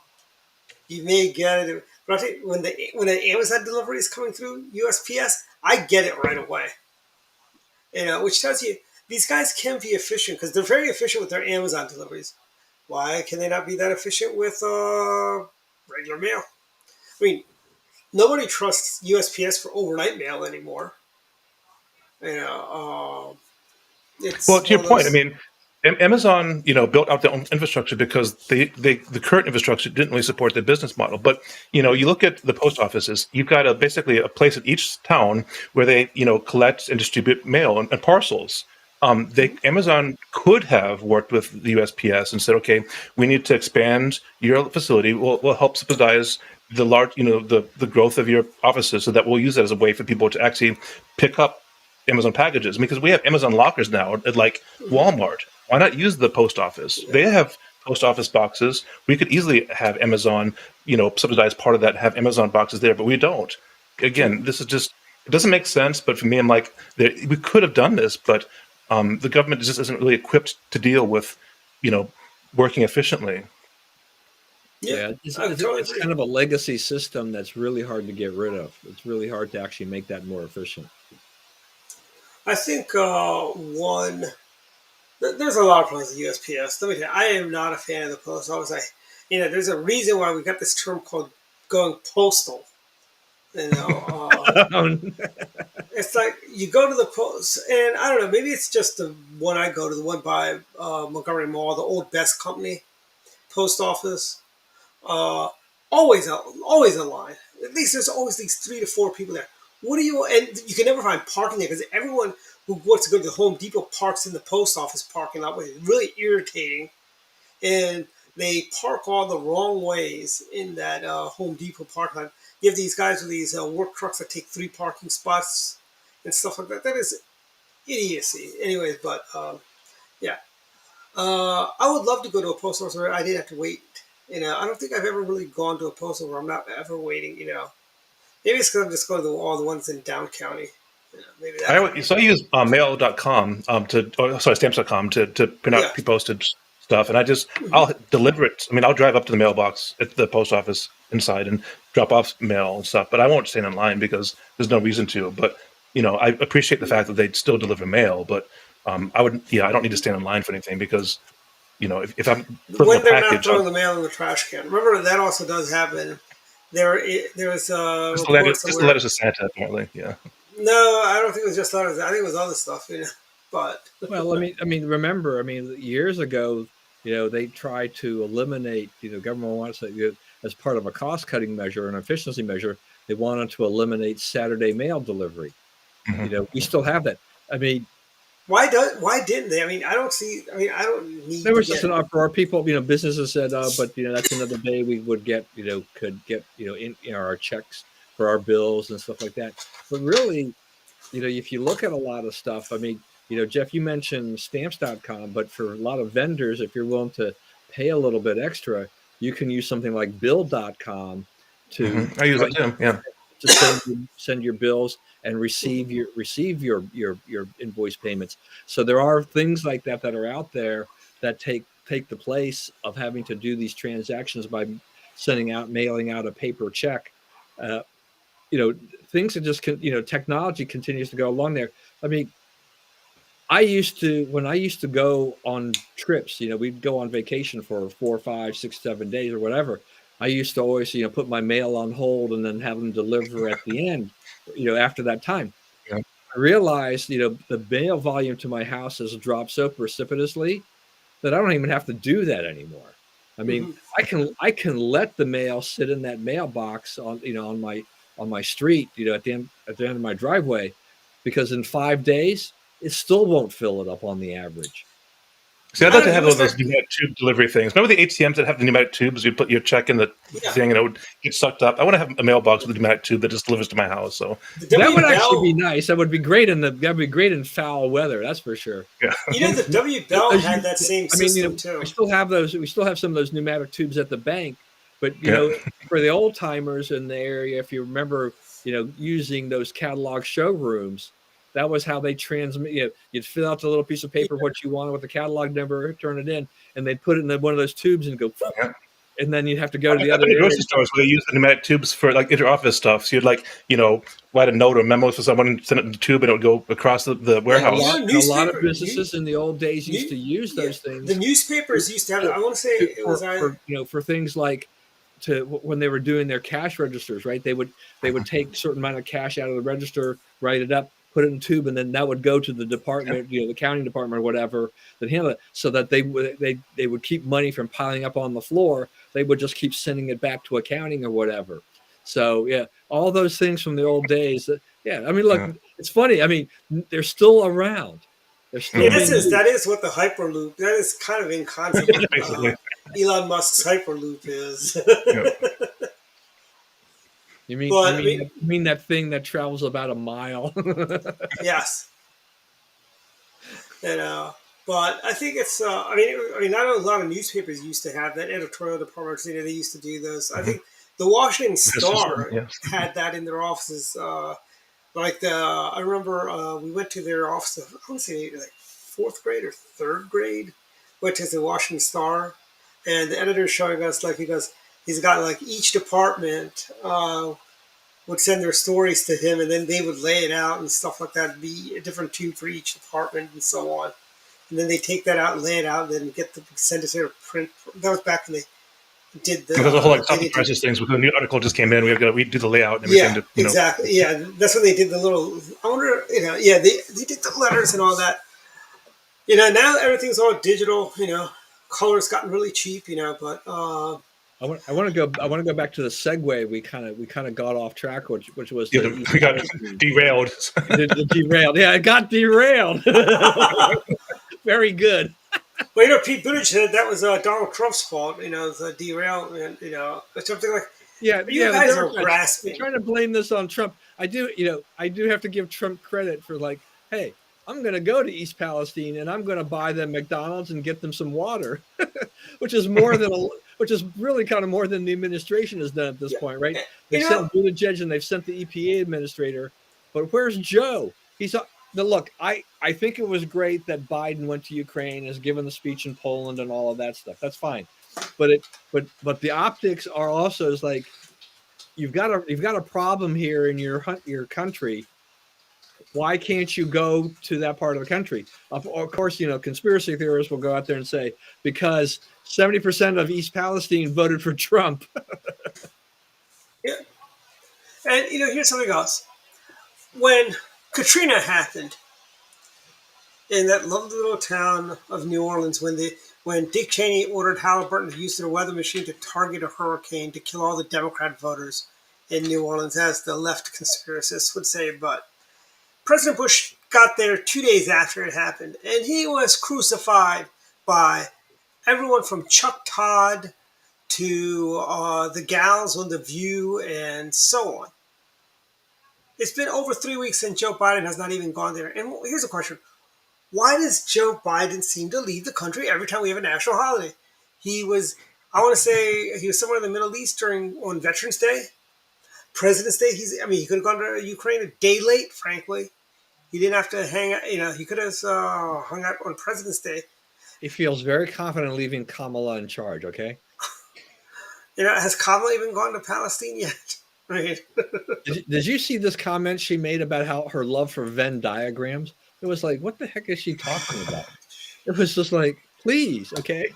you may get it. But I think when the Amazon delivery is coming through USPS, I get it right away. Which tells you these guys can be efficient because they're very efficient with their Amazon deliveries. Why can they not be that efficient with regular mail? I mean, nobody trusts USPS for overnight mail anymore. Well, It's to one your of point, I those. mean, Amazon, built out their own infrastructure because the current infrastructure didn't really support their business model. But you look at the post offices, you've got basically a place in each town where they collect and distribute mail and parcels. Amazon could have worked with the USPS and said, okay, we need to expand your facility. We'll help subsidize the large, the growth of your offices, so that we'll use that as a way for people to actually pick up Amazon packages, because we have Amazon lockers now at like Walmart. Why not use the post office? Yeah. They have post office boxes. We could easily have Amazon, subsidize part of that, have Amazon boxes there, but we don't. Again, this is just, it doesn't make sense. But for me, I'm like, we could have done this, but the government just isn't really equipped to deal with, working efficiently. Yeah, Yeah, it's, I it's, totally it's agree. kind of a legacy system that's really hard to get rid of. It's really hard to actually make that more efficient. I think there's a lot of problems with USPS. Let me tell you, I am not a fan of the post office. There's a reason why we got this term called going postal. You know, it's like you go to the post, and I don't know, maybe it's just the one I go to, the one by Montgomery Mall, the old Best Company post office. Uh, always a line. At least there's always these 3 to 4 people there. What do you? And you can never find parking there because everyone who wants to go to the Home Depot parks in the post office parking lot, which is really irritating. And they park all the wrong ways in that Home Depot parking lot. You have these guys with these work trucks that take 3 parking spots and stuff like that. That is idiocy. Anyways, but yeah, I would love to go to a post office where I didn't have to wait. I don't think I've ever really gone to a post office where I'm not ever waiting. Maybe it's because I'm just going to all the ones in down county. Maybe that. I use mail.com stamps.com to print Yeah. out pre-postage stuff, and I'll deliver it. I mean, I'll drive up to the mailbox at the post office inside and drop off mail and stuff, but I won't stand in line because there's no reason to. But I appreciate the fact that they still deliver mail, but I don't need to stand in line for anything, because if I'm filling When a they're not package, throwing the mail in the trash can. Remember that also does happen. There was reports just the where letters to Santa, apparently. Yeah. no, I don't think it was just letters. I think it was other stuff. But Well, remember, years ago, they tried to eliminate, government wants to, as part of a cost-cutting measure, an efficiency measure, they wanted to eliminate Saturday mail delivery. Mm-hmm. We still have that. I mean, why didn't they? I don't see. I don't need there to was just get. an uproar. People, businesses said, but that's another day we would get, could get, in our checks for our bills and stuff like that. But really, if you look at a lot of stuff, Jeff, you mentioned stamps.com, but for a lot of vendors, if you're willing to pay a little bit extra, you can use something like bill.com to I use that too. Yeah. to send your bills and receive your invoice payments. So there are things like that are out there that take the place of having to do these transactions by mailing out a paper check. Things that just technology continues to go along there. When I used to go on trips, we'd go on vacation for 4, 5, 6, 7 days or whatever. I used to always, put my mail on hold and then have them deliver at the end, after that time. Yeah. I realized, the mail volume to my house has dropped so precipitously that I don't even have to do that anymore. I can let the mail sit in that mailbox on my street, at the end of my driveway, because in 5 days it still won't fill it up on the average. See, I'd I like don't to know, have he was one of those like, pneumatic tube delivery things. Remember the ATMs that have the pneumatic tubes? You put your check in the yeah, thing and it would get sucked up. I want to have a mailbox with a pneumatic tube that just delivers to my house. So, the That W would actually be Bell. nice. That would be great that'd be great in foul weather. That's for sure. yeah. The W Bell As had you, that same I mean, system too. we still have those. We still have some of those pneumatic tubes at the bank, but Yeah. for the old timers in the area, if you remember, using those catalog showrooms, that was how they transmit. You'd fill out the little piece of Yeah, paper what you wanted with the catalog number, turn it in, and they'd put it in one of those tubes and go, Yeah. and then you'd have to go to the I've other been to area. grocery stores where they use the pneumatic tubes for like inter-office stuff. So you'd write a note or memo for someone, send it in the tube, and it would go across the yeah. warehouse. A lot of businesses in the old days used New, to use yeah, those the things newspapers used to have. I want to say it was I. for things like when they were doing their cash registers, right? They would take a certain amount of cash out of the register, write it up, put it in a tube, and then that would go to the department, the accounting department or whatever that handle it, so that they would keep money from piling up on the floor. They would just keep sending it back to accounting or whatever. So yeah, all those things from the old days. Yeah, I mean, look, Yeah. it's funny. I mean, they're still around. They're Yeah, still being used. that is what the Hyperloop. That is kind of in concept what Basically. Elon Musk's Hyperloop is. Yeah. You mean But you I mean mean, you mean that thing that travels about a mile? yes, and but I think it's. I know a lot of newspapers used to have that editorial departments. They used to do those. I think the Washington Star Yes. had that in their offices. I remember we went to their office. I want to say like fourth grade or third grade. Went to the Washington Star, and the editor showing us like he's got like each department would send their stories to him, and then they would lay it out and stuff like that. Be a different tube for each department and so on. And then they take that out and lay it out, and then send it to their print. That was back when they did the. There's a whole like they copy did- prices things. When the new article just came in, we do the layout and Yeah, everything. To, exactly. Yeah, that's when they did the little. I wonder, yeah, they did the letters and all that. Now everything's all digital. Color's gotten really cheap. But I want to go back to the segue. We kind of got off track, which was the East we got Palestine. derailed. The derailed. Yeah, it got derailed. Very good. well, Pete Buttigieg said that was Donald Trump's fault. The derailment. Something like Yeah, you the guys are Democrats grasping. trying to blame this on Trump. I do have to give Trump credit for like, hey, I'm going to go to East Palestine and I'm going to buy them McDonald's and get them some water, which is which is really kind of more than the administration has done at this point, right? They've sent Buttigieg and they've sent the EPA administrator, but where's Joe? Look. I think it was great that Biden went to Ukraine, has given the speech in Poland and all of that stuff. That's fine, but the optics are also is like you've got a problem here in your country. Why can't you go to that part of the country? Of course, conspiracy theorists will go out there and say because 70% of East Palestine voted for Trump. Yeah, and here's something else. When Katrina happened in that lovely little town of New Orleans, when Dick Cheney ordered Halliburton to use their weather machine to target a hurricane to kill all the Democrat voters in New Orleans, as the left conspiracists would say, but President Bush got there 2 days after it happened, and he was crucified by everyone from Chuck Todd to the gals on The View and so on. It's been over 3 weeks and Joe Biden has not even gone there. And here's a question. Why does Joe Biden seem to leave the country every time we have a national holiday? I want to say he was somewhere in the Middle East on Veterans Day, President's Day. He could have gone to Ukraine a day late, frankly. He didn't have to hang out. He could have hung out on President's Day. He feels very confident leaving Kamala in charge, okay? Has Kamala even gone to Palestine yet? Right. Did you see this comment she made about how her love for Venn diagrams? It was like, what the heck is she talking about? It was just like, please, okay?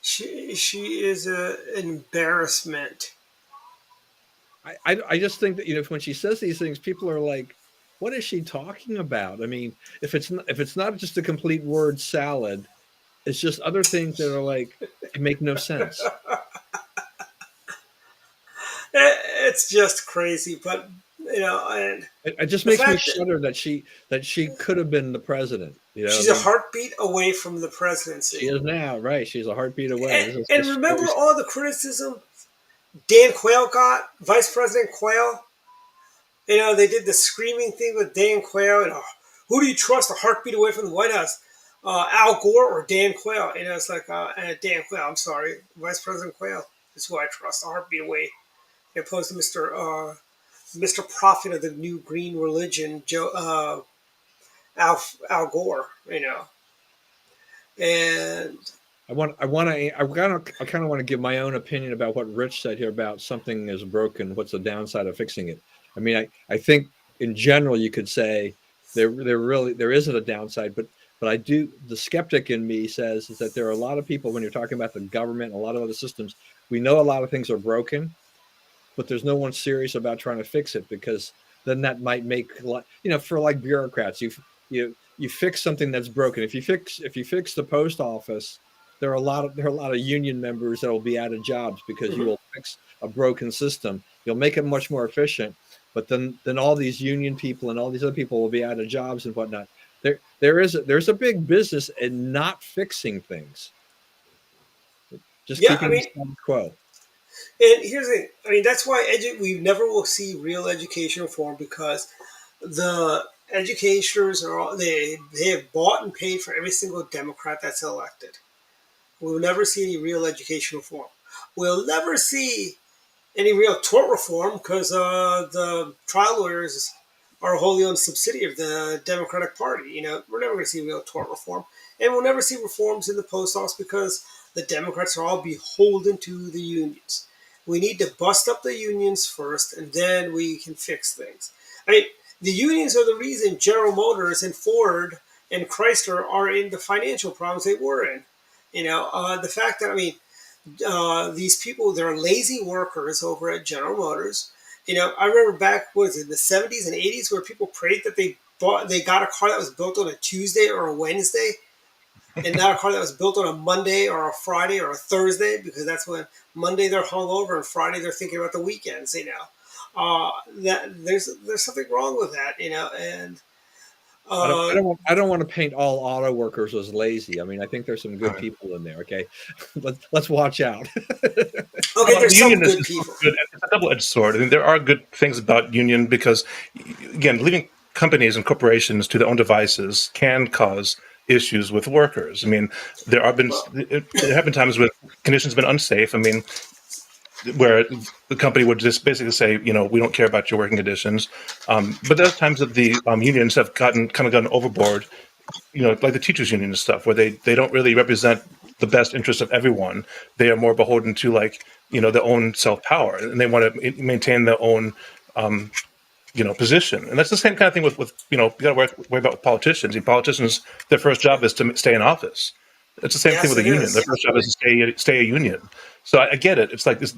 She is an embarrassment. I just think that when she says these things, people are like, what is she talking about? I mean, if it's not just a complete word salad, it's just other things that are like it make no sense. It's just crazy, but And It just the makes me fact that shudder that she could have been the president. I she's a mean, heartbeat away from the she presidency. is now, right? She's a heartbeat away. This is And just very. remember all the criticism Dan Quayle got, Vice President Quayle. They did the screaming thing with Dan Quayle. Who do you trust a heartbeat away from the White House? Al Gore or Dan Quayle? It's like Dan Quayle. I'm sorry, Vice President Quayle is who I trust a heartbeat away, opposed to Mr. Prophet of the New Green Religion, Al Gore. And I kind of want to give my own opinion about what Rich said here about something is broken. What's the downside of fixing it? I mean, I think in general you could say there isn't a downside, but I do. The skeptic in me says is that there are a lot of people when you're talking about the government, and a lot of other systems. We know a lot of things are broken, but there's no one serious about trying to fix it because then that might make for like bureaucrats, you fix something that's broken. If you fix the post office, there are a lot of union members that will be out of jobs because you will fix a broken system. You'll make it much more efficient, but then all these union people and all these other people will be out of jobs and whatnot. There's a big business in not fixing things, just yeah, keeping the status quo. and here's the thing. That's why we never will see real education reform because the educators they have bought and paid for every single Democrat that's elected. We'll never see any real education reform. We'll never see any real tort reform because the trial lawyers are a wholly owned subsidiary of the Democratic Party. We're never going to see real tort reform, and we'll never see reforms in the post office because the Democrats are all beholden to the unions. We need to bust up the unions first, and then we can fix things. The unions are the reason General Motors and Ford and Chrysler are in the financial problems they were in. The fact that these people, they're lazy workers over at General Motors. I remember back, in the 70s and 80s where people prayed that they got a car that was built on a Tuesday or a Wednesday and not a car that was built on a Monday or a Friday or a Thursday, because that's when Monday they're hungover and Friday they're thinking about the weekends. That there's something wrong with that. And I don't want to paint all auto workers as lazy. I mean, I think there's some good people in there. Okay, let's watch out. Okay, The there's some union good is people. good. It's a double-edged sword. I mean, there are good things about union because, again, leaving companies and corporations to their own devices can cause issues with workers. I mean, there have been times when conditions have been unsafe. I mean, where the company would just basically say, we don't care about your working conditions. But there's times that the unions have gotten overboard, like the teachers union and stuff, where they don't really represent the best interest of everyone. They are more beholden to their own self power, and they want to maintain their own position. And that's the same kind of thing with you got to worry about with politicians. Politicians, their first job is to stay in office. It's the same thing Yes, with a it union. Their is. first job is to stay a union. So I get it. It's like it's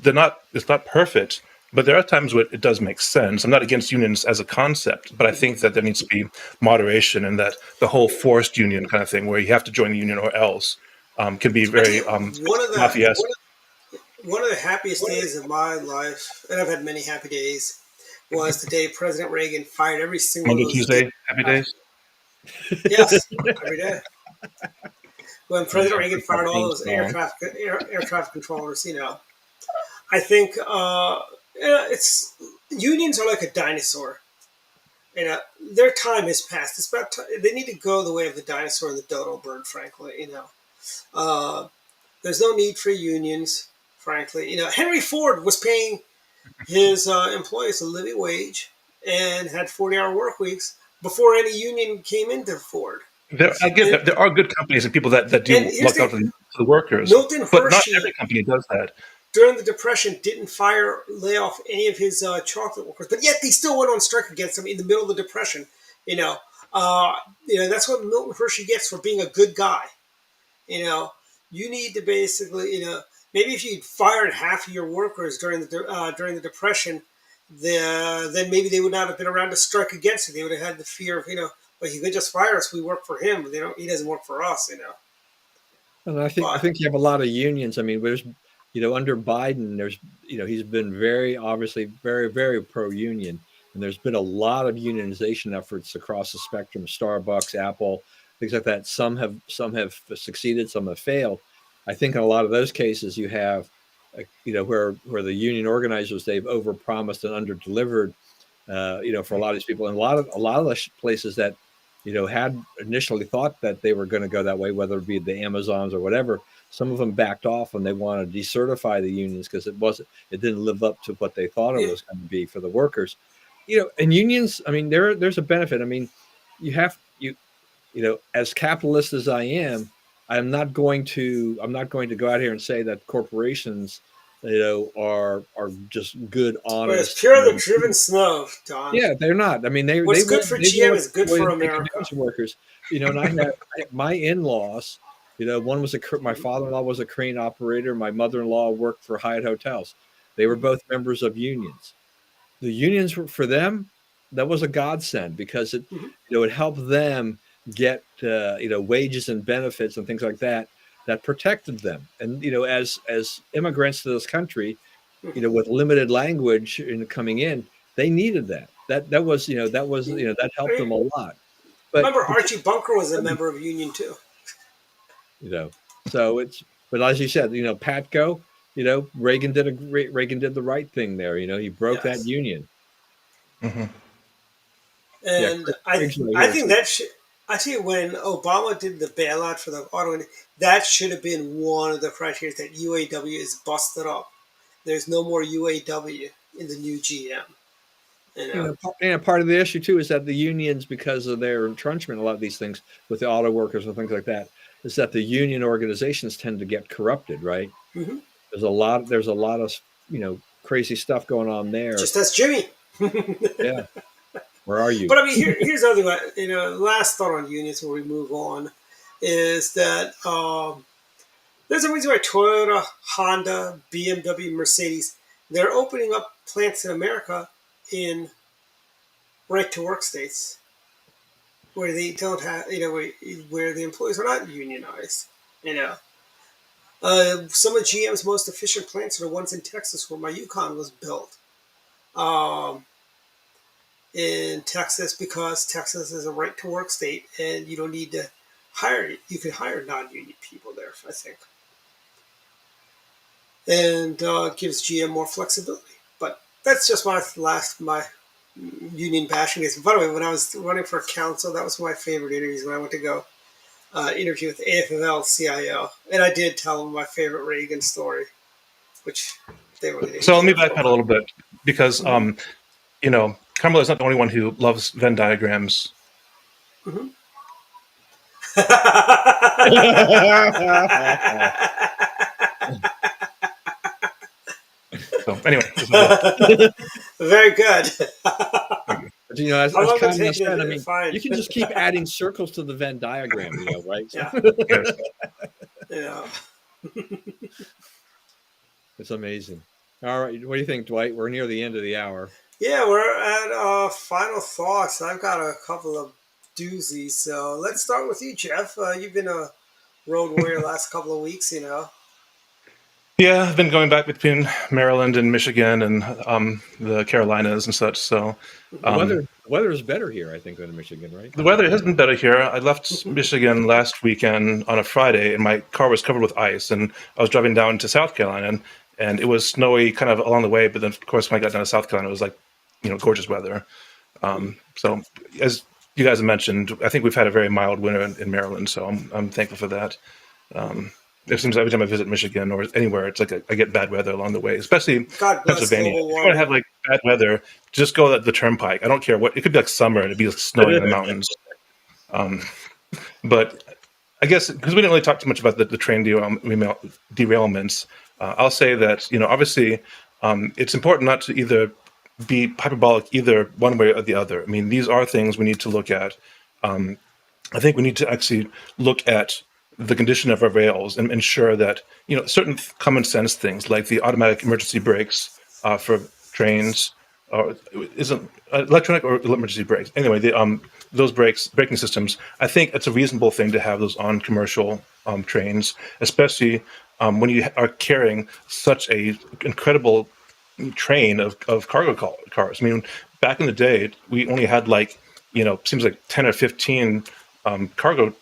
not perfect, but there are times where it does make sense. I'm not against unions as a concept, but I think that there needs to be moderation, and that the whole forced union kind of thing, where you have to join the union or else, can be I very think one of the mafia-esque. one of the happiest days of my life, and I've had many happy days, was the day President Reagan fired every single one Monday, of those. Tuesday, happy days. Yes, every day. When President Reagan That fired all theme those song. air traffic controllers, I think it's unions are like a dinosaur. Their time has passed. It's about they need to go the way of the dinosaur and the dodo bird. Frankly, uh, there's no need for unions. Frankly, Henry Ford was paying his employees a living wage and had 40-hour work weeks before any union came into Ford. I get And that there are good companies and people that and do here's look the out for the workers, Milton but not Hershey every company does that. during the Depression didn't lay off any of his chocolate workers, but yet they still went on strike against them in the middle of the Depression. You know, uh, that's what Milton Hershey gets for being a good guy. You know, you need to basically, maybe if you fired half of your workers during the Depression, then maybe they would not have been around to strike against it. They would have had the fear of, well, he could just fire us. We work for him. He doesn't work for us. And I But think you have a lot of unions. I mean, there's under Biden, there's he's been very obviously very very pro union. and there's been a lot of unionization efforts across the spectrum. Starbucks, Apple, things like that. Some have succeeded, some have failed. I think in a lot of those cases, you have, where the union organizers, they've overpromised and underdelivered. For a lot of these people, and a lot of the places that had initially thought that they were going to go that way, whether it be the Amazons or whatever. Some of them backed off and they want to decertify the unions because it didn't live up to what they thought it Yeah. was going to be for the workers. And unions, I mean, there's a benefit. I mean, you have as capitalist as I am, I'm not going to go out here and say that corporations, are just good, But it's honest. pure the driven snow, Don. Yeah, they're not. I mean, What's good for GM is good for America. Workers. And I had my in-laws. One was my father-in-law was a crane operator. My mother-in-law worked for Hyatt Hotels. They were both members of unions. The unions were, for them, that was a godsend because it helped them get wages and benefits and things like that protected them. And as immigrants to this country, with limited language coming in, they needed that. That helped them a lot. But Remember, Archie Bunker was a member of union too. So but as you said, Patco, Reagan did the right thing there. He broke that union. Mm-hmm. And I think that should. I tell you, when Obama did the bailout for the auto, that should have been one of the criteria that UAW is busted up. There's no more UAW in the new GM. And part of the issue too is that the unions, because of their entrenchment, a lot of these things with the auto workers and things like that, is that the union organizations tend to get corrupted, right? Mm-hmm. There's a lot of crazy stuff going on there. Just as Jimmy. Yeah. Where are you? But I mean, here's the other thing. Last thought on unions before we move on is that there's a reason why Toyota, Honda, BMW, Mercedes, they're opening up plants in America in right-to-work states where they don't have, where the employees are not unionized. Some of GM's most efficient plants are the ones in Texas where my Yukon was built. In Texas, because Texas is a right-to-work state and you don't need to you can hire non-union people there, I think. And gives GM more flexibility. But that's just my union bashing is. By the way, when I was running for council, that was one of my favorite interviews when I went to go interview with the AFL CIO. And I did tell them my favorite Reagan story, which they really didn't. So let me back up a little bit because, Carmela is not the only one who loves Venn diagrams. Mm-hmm. So anyway, very good. As Conrad said, I mean, you can just keep adding circles to the Venn diagram, right? Yeah. Yeah. It's amazing. All right, what do you think, Dwight? We're near the end of the hour. Yeah, we're at final thoughts. I've got a couple of doozies. So let's start with you, Jeff. You've been a road warrior last couple of weeks, Yeah, I've been going back between Maryland and Michigan and the Carolinas and such. So the weather is better here, I think, than in Michigan, right? The weather has been better here. I left Michigan last weekend on a Friday, and my car was covered with ice. And I was driving down to South Carolina, and it was snowy kind of along the way. But then, of course, when I got down to South Carolina, it was like, gorgeous weather. So as you guys have mentioned, I think we've had a very mild winter in Maryland. So I'm thankful for that. It seems every time I visit Michigan or anywhere, it's like I get bad weather along the way, especially Pennsylvania. If you want to have like bad weather, just go the turnpike. I don't care what. It could be like summer and it'd be like snowing in the mountains. But I guess because we didn't really talk too much about the train derailments, I'll say that obviously it's important not to either be hyperbolic either one way or the other. I mean, these are things we need to look at. I think we need to actually look at the condition of our rails and ensure that certain common sense things like the automatic emergency brakes for trains isn't electronic or emergency brakes. Anyway, those braking systems. I think it's a reasonable thing to have those on commercial trains, especially when you are carrying such a incredible train of cargo cars. I mean, back in the day, we only had seems like 10 or 15 cargo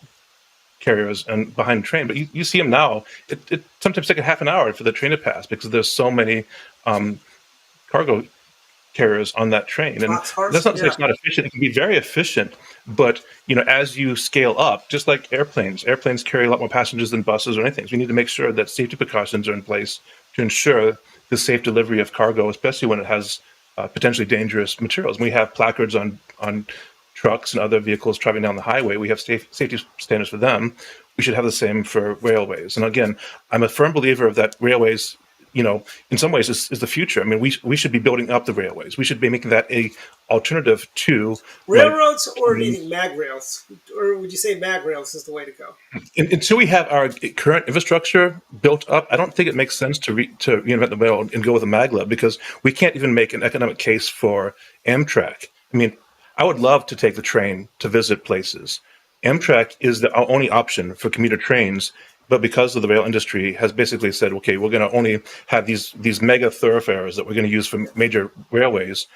carriers and behind the train. But you see them now. It sometimes take a half an hour for the train to pass because there's so many cargo carriers on that train. And that's not to say it's not efficient. It can be very efficient, but as you scale up, just like airplanes carry a lot more passengers than buses or anything. So we need to make sure that safety precautions are in place to ensure the safe delivery of cargo, especially when it has potentially dangerous materials. And we have placards on trucks and other vehicles traveling down the highway. We have safety standards for them. We should have the same for railways. And again, I'm a firm believer of that railways, in some ways is the future. I mean, we should be building up the railways. We should be making that a alternative to railroads, or needing mag rails, or would you say mag rails is the way to go? Until we have our current infrastructure built up, I don't think it makes sense to reinvent the wheel and go with a maglev, because we can't even make an economic case for Amtrak. I mean, I would love to take the train to visit places. Amtrak is our only option for commuter trains. But because of the rail industry has basically said, okay, we're going to only have these mega thoroughfares that we're going to use for major railways.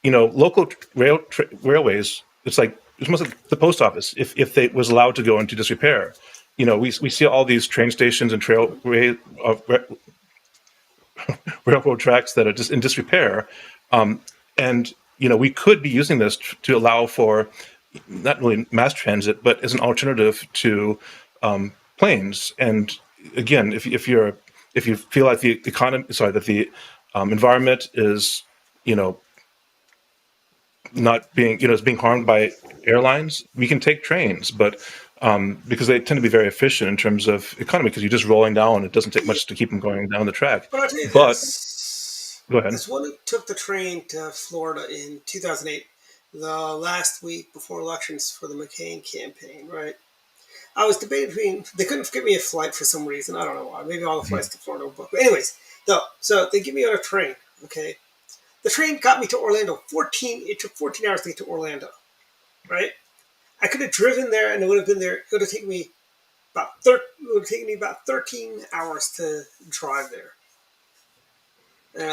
Local railways, it's almost like the post office. If they was allowed to go into disrepair, we see all these train stations and railroad tracks that are just in disrepair, and we could be using this to allow for not really mass transit, but as an alternative to planes. And again, if you feel like the environment is not being is being harmed by airlines, we can take trains, but because they tend to be very efficient in terms of economy, because you're just rolling down. It doesn't take much to keep them going down the track. But I'll tell you go ahead. This one took the train to Florida in 2008, the last week before elections for the McCain campaign, right? I was debating between, they couldn't give me a flight for some reason. I don't know why. Maybe all the flights to Florida were booked. But anyways, so they give me on a train, okay? The train got me to Orlando. It took 14 hours to get to Orlando, right? I could have driven there, and it would have taken me about 13 hours to drive there.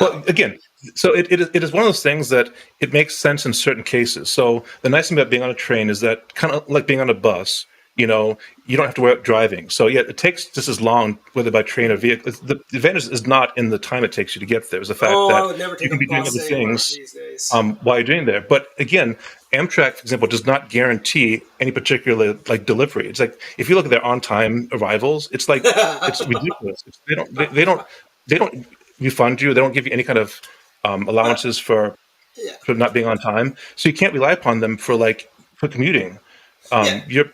Well, again, so it is one of those things that it makes sense in certain cases. So the nice thing about being on a train is that, kind of like being on a bus, you don't have to worry about driving. So yeah, it takks just as long, whether by train or vehicle. The advantage is not in the time it takes you to get there. It's the fact that you can be doing other things while you're doing there. But again, Amtrak, for example, does not guarantee any particular delivery. It's like, if you look at their on-time arrivals, it's it's ridiculous. They don't refund you. They don't give you any kind of allowances for not being on time. So you can't rely upon them for commuting. You're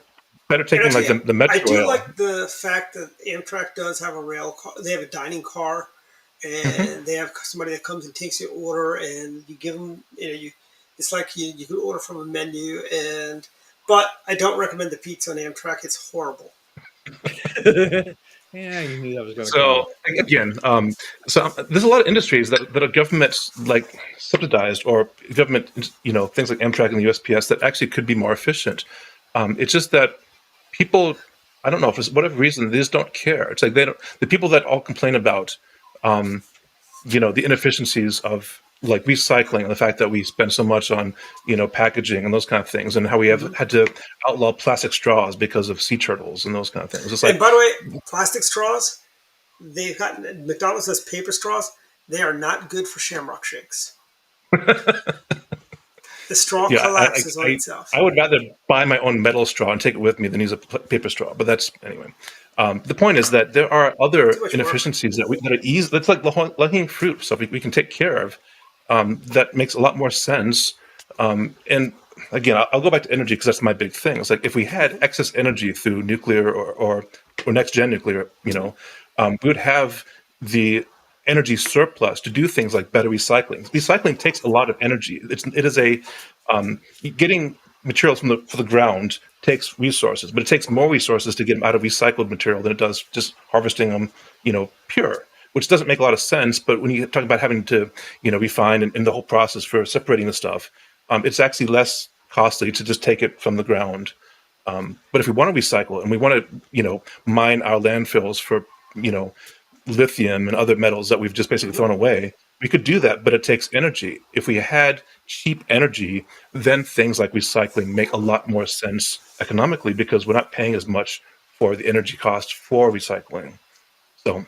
better taking the metro. I do like the fact that Amtrak does have a rail car. They have a dining car, and they have somebody that comes and takes your order, and you give them. It's like you can order from a menu, but I don't recommend the pizza on Amtrak. It's horrible. Yeah, you knew that was going to So again, there's a lot of industries that are government subsidized, or government, things like Amtrak and the USPS, that actually could be more efficient. It's just that people, I don't know, for whatever reason, they just don't care. It's like the people that all complain about, the inefficiencies of recycling, and the fact that we spend so much on, packaging and those kind of things, and how we have had to outlaw plastic straws because of sea turtles and those kind of things. It's and by the way, plastic straws, they've got, McDonald's has paper straws. They are not good for Shamrock shakes. The straw collapses on itself. I would rather buy my own metal straw and take it with me than use a paper straw. But that's anyway. The point is that there are other inefficiencies that are easy. That's like low-hanging fruit stuff we can take care of. That makes a lot more sense. And again, I'll go back to energy, because that's my big thing. It's like, if we had excess energy through nuclear or next-gen nuclear, we would have the energy surplus to do things like better recycling. Recycling takes a lot of energy. It is getting materials from the ground takes resources, but it takes more resources to get them out of recycled material than it does just harvesting them, pure, which doesn't make a lot of sense. But when you talk about having to, refine and the whole process for separating the stuff, it's actually less costly to just take it from the ground. But if we want to recycle and we want to, mine our landfills for, lithium and other metals that we've just basically thrown away, we could do that, but it takes energy. If we had cheap energy, then things like recycling make a lot more sense economically because we're not paying as much for the energy cost for recycling. So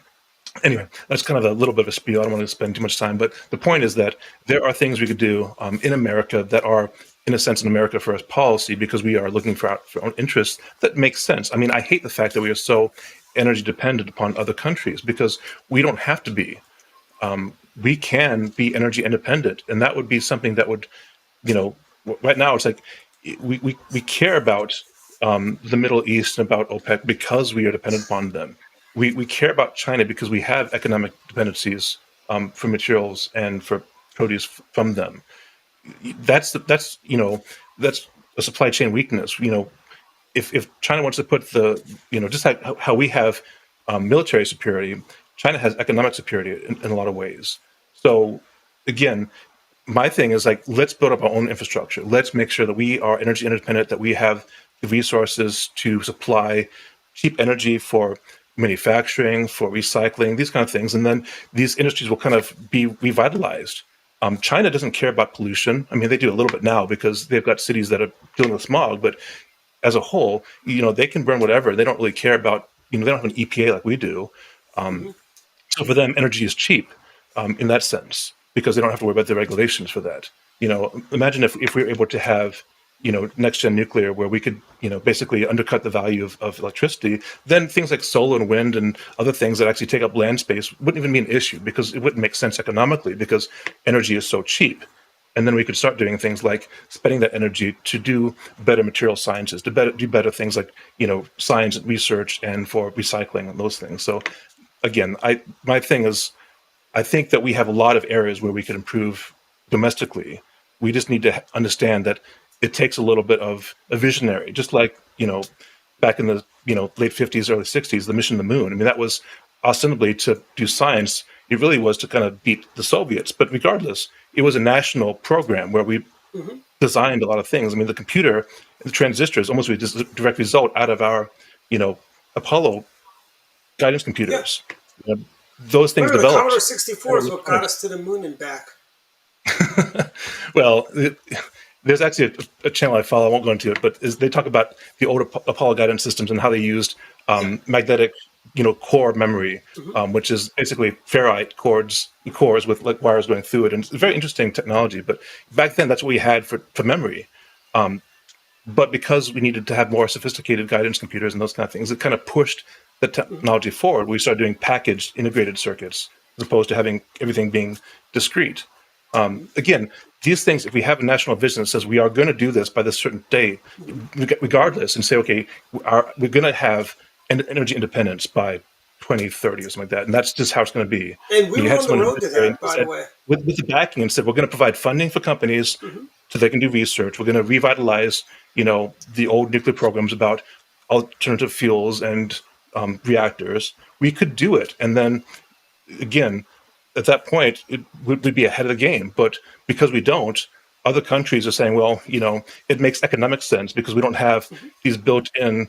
anyway, that's kind of a little bit of a spiel. I don't want to spend too much time, but the point is that there are things we could do in America that are, in a sense, in America first policy because we are looking for our own interests that makes sense. I mean, I hate the fact that we are so energy dependent upon other countries because we don't have to be. We can be energy independent, and that would be something that would, right now it's like we care about the Middle East and about OPEC because we are dependent upon them. We care about China because we have economic dependencies for materials and for produce from them. That's a supply chain weakness. If China wants to put just like how we have military superiority, China has economic superiority in a lot of ways. So again, my thing is like, let's build up our own infrastructure. Let's make sure that we are energy independent, that we have the resources to supply cheap energy for manufacturing, for recycling, these kind of things. And then these industries will kind of be revitalized. China doesn't care about pollution. I mean, they do a little bit now because they've got cities that are dealing with smog, but as a whole, they can burn whatever. They don't really care about, they don't have an EPA like we do. So for them, energy is cheap in that sense because they don't have to worry about the regulations for that. Imagine if we were able to have, next gen nuclear where we could, basically undercut the value of electricity, then things like solar and wind and other things that actually take up land space wouldn't even be an issue because it wouldn't make sense economically because energy is so cheap. And then we could start doing things like spending that energy to do better material sciences, to do better things like, science and research and for recycling and those things. So again, my thing is, I think that we have a lot of areas where we could improve domestically. We just need to understand that it takes a little bit of a visionary, just like, back in the, late 50s, early 60s, the mission to the moon. I mean, that was ostensibly to do science. It really was to kind of beat the Soviets. But regardless, it was a national program where we designed a lot of things. I mean, the computer, the transistors, almost a direct result out of our, Apollo guidance computers. Those things Remember, the developed. Commodore 64 is what got us to the moon and back. Well, there's actually a channel I follow. I won't go into it, but they talk about the old Apollo guidance systems and how they used magnetic, core memory, which is basically ferrite cores with like wires going through it, and it's a very interesting technology. But back then, that's what we had for memory. But because we needed to have more sophisticated guidance computers and those kind of things, it kind of pushed the technology forward. We started doing packaged integrated circuits as opposed to having everything being discrete. Again, these things, if we have a national vision that says we are going to do this by this certain date, regardless, and say, okay, we're going to have energy independence by 2030 or something like that. And that's just how it's going to be. And we were on the road to that, by the way. With the backing and said, we're going to provide funding for companies so they can do research. We're going to revitalize, the old nuclear programs about alternative fuels and reactors. We could do it. And then, again, at that point, it would be ahead of the game. But because we don't, other countries are saying, well, it makes economic sense because we don't have these built-in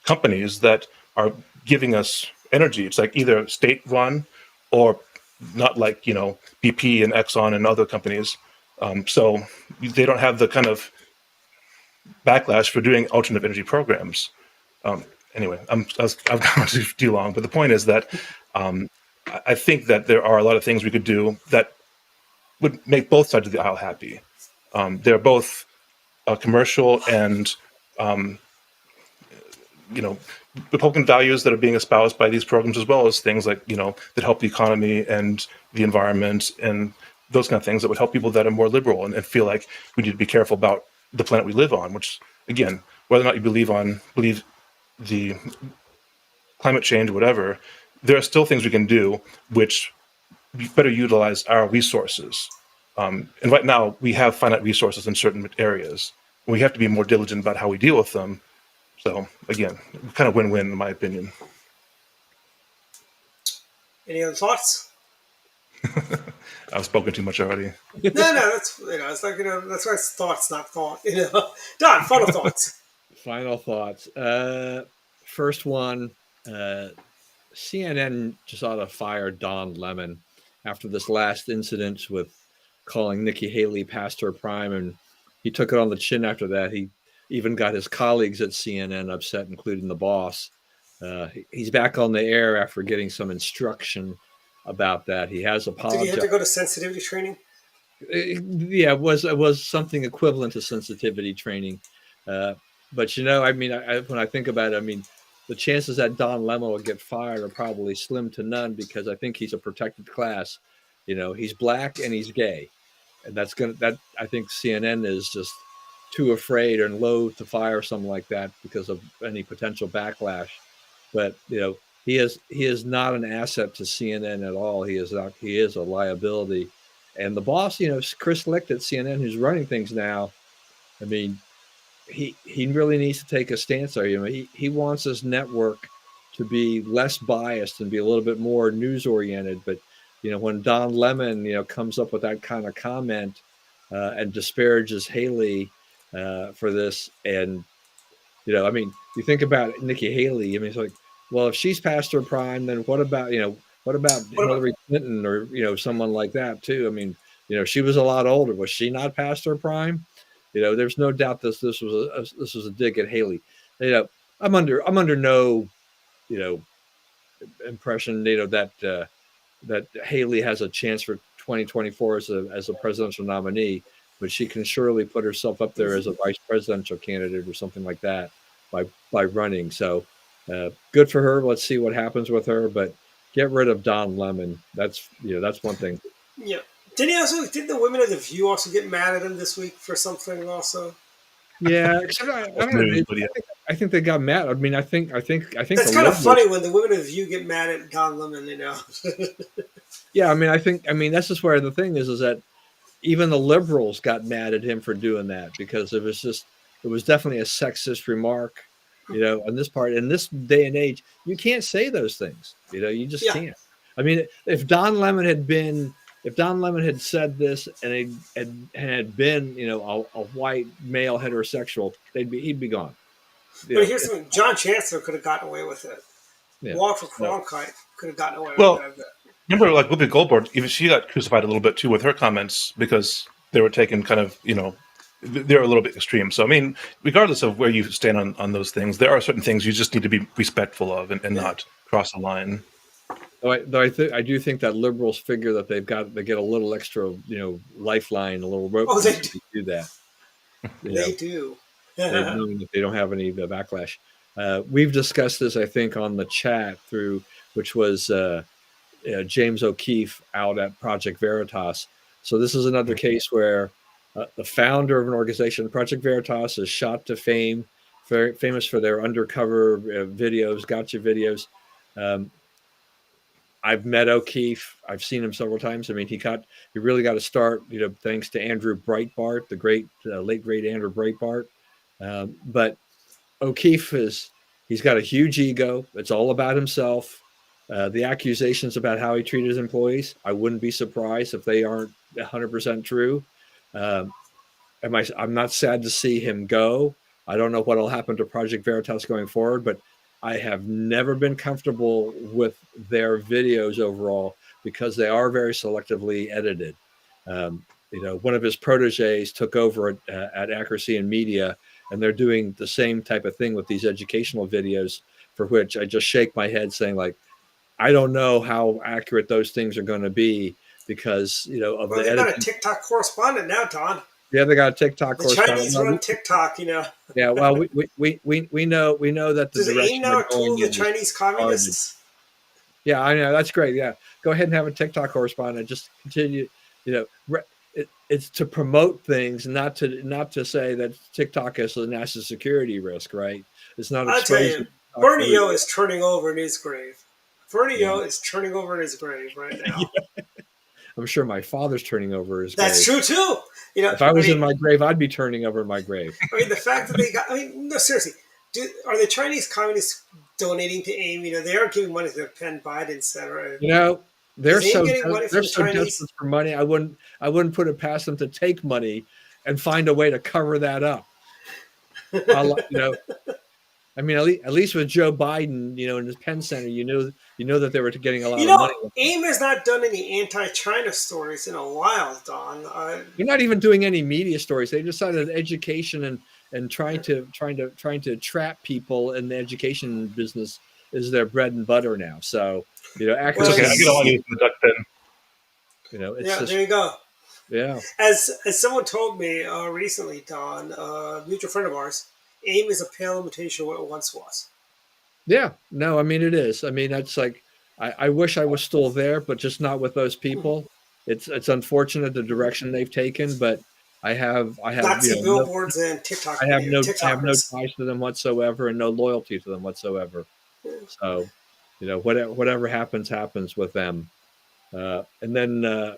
companies that are giving us energy. It's like either state-run or not like, BP and Exxon and other companies. So they don't have the kind of backlash for doing alternative energy programs. Anyway, I've gone too long, but the point is that I think that there are a lot of things we could do that would make both sides of the aisle happy. They're both commercial and, Republican values that are being espoused by these programs, as well as things like, that help the economy and the environment and those kind of things that would help people that are more liberal and feel like we need to be careful about the planet we live on, which, again, whether or not you believe the climate change or whatever, there are still things we can do which better utilize our resources. And right now, we have finite resources in certain areas. We have to be more diligent about how we deal with them. So, again, kind of win-win, in my opinion. Any other thoughts? I've spoken too much already. No, that's it's like that's why it's thoughts, not thought. Don, final thoughts. Final thoughts. First one, CNN just ought to fire Don Lemon after this last incident with calling Nikki Haley past her prime, and he took it on the chin after that. He even got his colleagues at CNN upset, including the boss. He's back on the air after getting some instruction about that. He has Did he have to apologized. go to sensitivity training? Yeah, it was something equivalent to sensitivity training. Uh, but I mean, when I think about it, I mean, the chances that Don Lemon will get fired are probably slim to none because I think he's a protected class. He's black and he's gay, and that I think CNN is just too afraid and loath to fire someone like that because of any potential backlash. But he is not an asset to CNN at all. He is a liability. And the boss, Chris Licht at CNN, who's running things now. I mean, he really needs to take a stance there. He wants his network to be less biased and be a little bit more news oriented. But when Don Lemon comes up with that kind of comment and disparages Haley for this, and I mean, you think about Nikki Haley. I mean, it's like, well, if she's past her prime, then what about What about Hillary Clinton or someone like that too? I mean, she was a lot older. Was she not past her prime? There's no doubt this was a dig at Haley. I'm under no you know impression that Haley has a chance for 2024 as a presidential nominee, but she can surely put herself up there as a vice presidential candidate or something like that by running. So good for her. Let's see what happens with her, but get rid of Don Lemon. That's one thing. Yeah. Did the women of the View also get mad at him this week for something also? Yeah, except I don't know. But yeah. I think they got mad. I mean, I think That's the kind of liberals. funny when the women of the View get mad at Don Lemon. Yeah, I mean that's just where the thing is that even the liberals got mad at him for doing that because it was definitely a sexist remark, on this part. In this day and age, you can't say those things. You just Yeah. can't. I mean, if Don Lemon had said this and had been, a white male heterosexual, he'd be gone. But here's something: John Chancellor could have gotten away with it. Yeah. Walter No. Cronkite could have gotten away with Well, it. remember, like Whoopi Goldberg, even she got crucified a little bit too with her comments because they were taken kind of, they're a little bit extreme. So, I mean, regardless of where you stand on those things, there are certain things you just need to be respectful of and not cross the line. Though I do think that liberals figure that they get a little extra, lifeline, a little rope. Oh, they to do that. They do. Knowing that they don't have any backlash. We've discussed this, I think, on the chat which was James O'Keefe out at Project Veritas. So this is another case where the founder of an organization, Project Veritas, is shot to fame, very famous for their undercover videos, gotcha videos. I've met O'Keefe. I've seen him several times. I mean, he really got to start, thanks to Andrew Breitbart, the late great Andrew Breitbart. But O'Keefe he's got a huge ego. It's all about himself. The accusations about how he treated his employees, I wouldn't be surprised if they aren't 100% true. I'm not sad to see him go. I don't know what will happen to Project Veritas going forward, but I have never been comfortable with their videos overall because they are very selectively edited. One of his proteges took over at Accuracy and Media, and they're doing the same type of thing with these educational videos, for which I just shake my head saying, like, I don't know how accurate those things are going to be because, of the editing. They've got a TikTok correspondent now, Don. Yeah, they got a TikTok The correspondent. Chinese run TikTok, Yeah, well, we know that the Does it direction aim now they're at tool going the in is Chinese communists? Yeah, I know, that's great. Yeah, go ahead and have a TikTok correspondent. Just continue. It's to promote things, not to say that TikTok is a national security risk, right? It's not. I'll tell you, Bernie Yo is turning over in his grave. Bernie Yo is turning over in his grave right now. Yeah. I'm sure my father's turning over his That's grave. true too. If I was in my grave, I'd be turning over my grave. I mean, the fact that they got. I mean, no, seriously. Are the Chinese communists donating to AIM? They aren't giving money to Penn Biden, etc. They're so desperate for money. I wouldn't put it past them to take money and find a way to cover that up. I mean, at least with Joe Biden, in his Penn Center, that they were getting a lot You of know, money. AIM has not done any anti-China stories in a while, Don. They're not even doing any media stories. They decided education and trying to trap people in the education business is their bread and butter now. So It's Well, okay. I get all I accuracy, need from the duck pen. it's yeah, just there you go. yeah. As someone told me recently, Don, a mutual friend of ours, AIM is a pale imitation of what it once was. Yeah, no, I mean it is. I mean that's like I wish I was still there, but just not with those Mhm. people. It's unfortunate the direction they've taken, but I have Nazi no billboards and I have no TikTokers. ties to them whatsoever and no loyalty to them whatsoever. Yeah. So, whatever happens with them. And then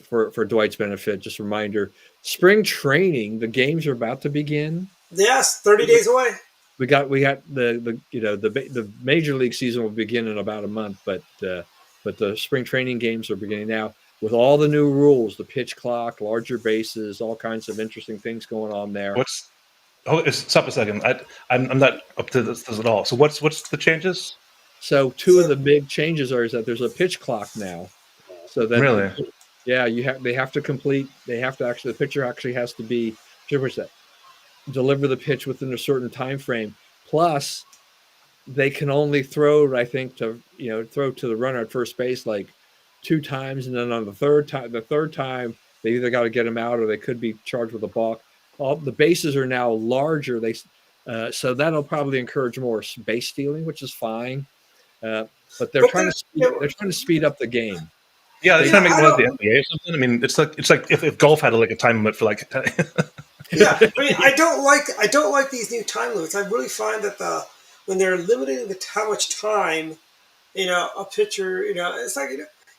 for Dwight's benefit, just a reminder: spring training. The games are about to begin. Yes, 30 days away. We got the major league season will begin in about a month, but the spring training games are beginning now with all the new rules, the pitch clock, larger bases, all kinds of interesting things going on there. What's stop a second. I'm not up to this at all. So what's the changes? So two of So, the big changes is that there's a pitch clock now, so that Really? yeah, they have to complete they have to actually the pitcher actually has to be deliver the pitch within a certain time frame. Plus, they can only throw, I think, throw to the runner at first base like two times, and then on the third time, they either got to get him out or they could be charged with a balk. All the bases are now larger. So that'll probably encourage more base stealing, which is fine. But but then, they're trying to speed up the game. Yeah, they're They, trying to make I it more like the don't. NBA or something. I mean, it's like if golf had like a time limit for like. Yeah, I mean, I don't like these new time limits. I really find that when they're limiting how much time, a pitcher, it's like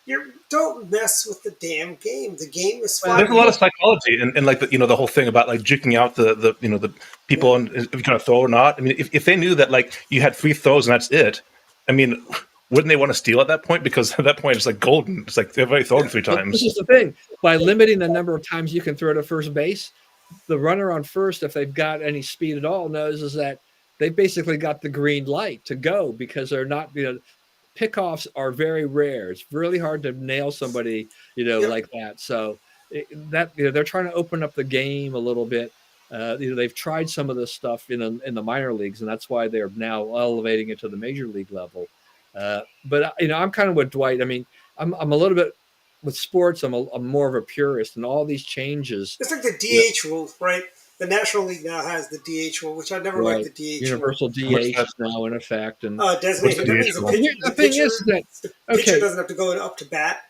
you don't mess with the damn game. The game is well, There's a 5 lot of minutes. psychology and like the whole thing about like juking out the Yeah. people and if you're gonna throw or not. I mean, if they knew that like you had 3 throws and that's it, I mean, wouldn't they want to steal at that point? Because at that point it's like golden. It's like they've already thrown Yeah. 'This times. is the thing. By limiting the number of times you can throw to first base, the runner on first, if they've got any speed at all, knows is that they basically got the green light to go because they're not, pickoffs are very rare. It's really hard to nail somebody, Yep. like that. So they're trying to open up the game a little bit. They've tried some of this stuff in the minor leagues, and that's why they're now elevating it to the major league level. But I'm kind of with Dwight. I mean, I'm a little bit with sports. I'm more of a purist, and all these changes. It's like the you know, DH rule, right? The National League now has the DH rule, which I never liked right, the DH rule. universal What's DH that? is now in effect, and What's Designated. the That DH means the rule? well, pitcher, the thing is that the pitcher okay, doesn't have to go up to bat.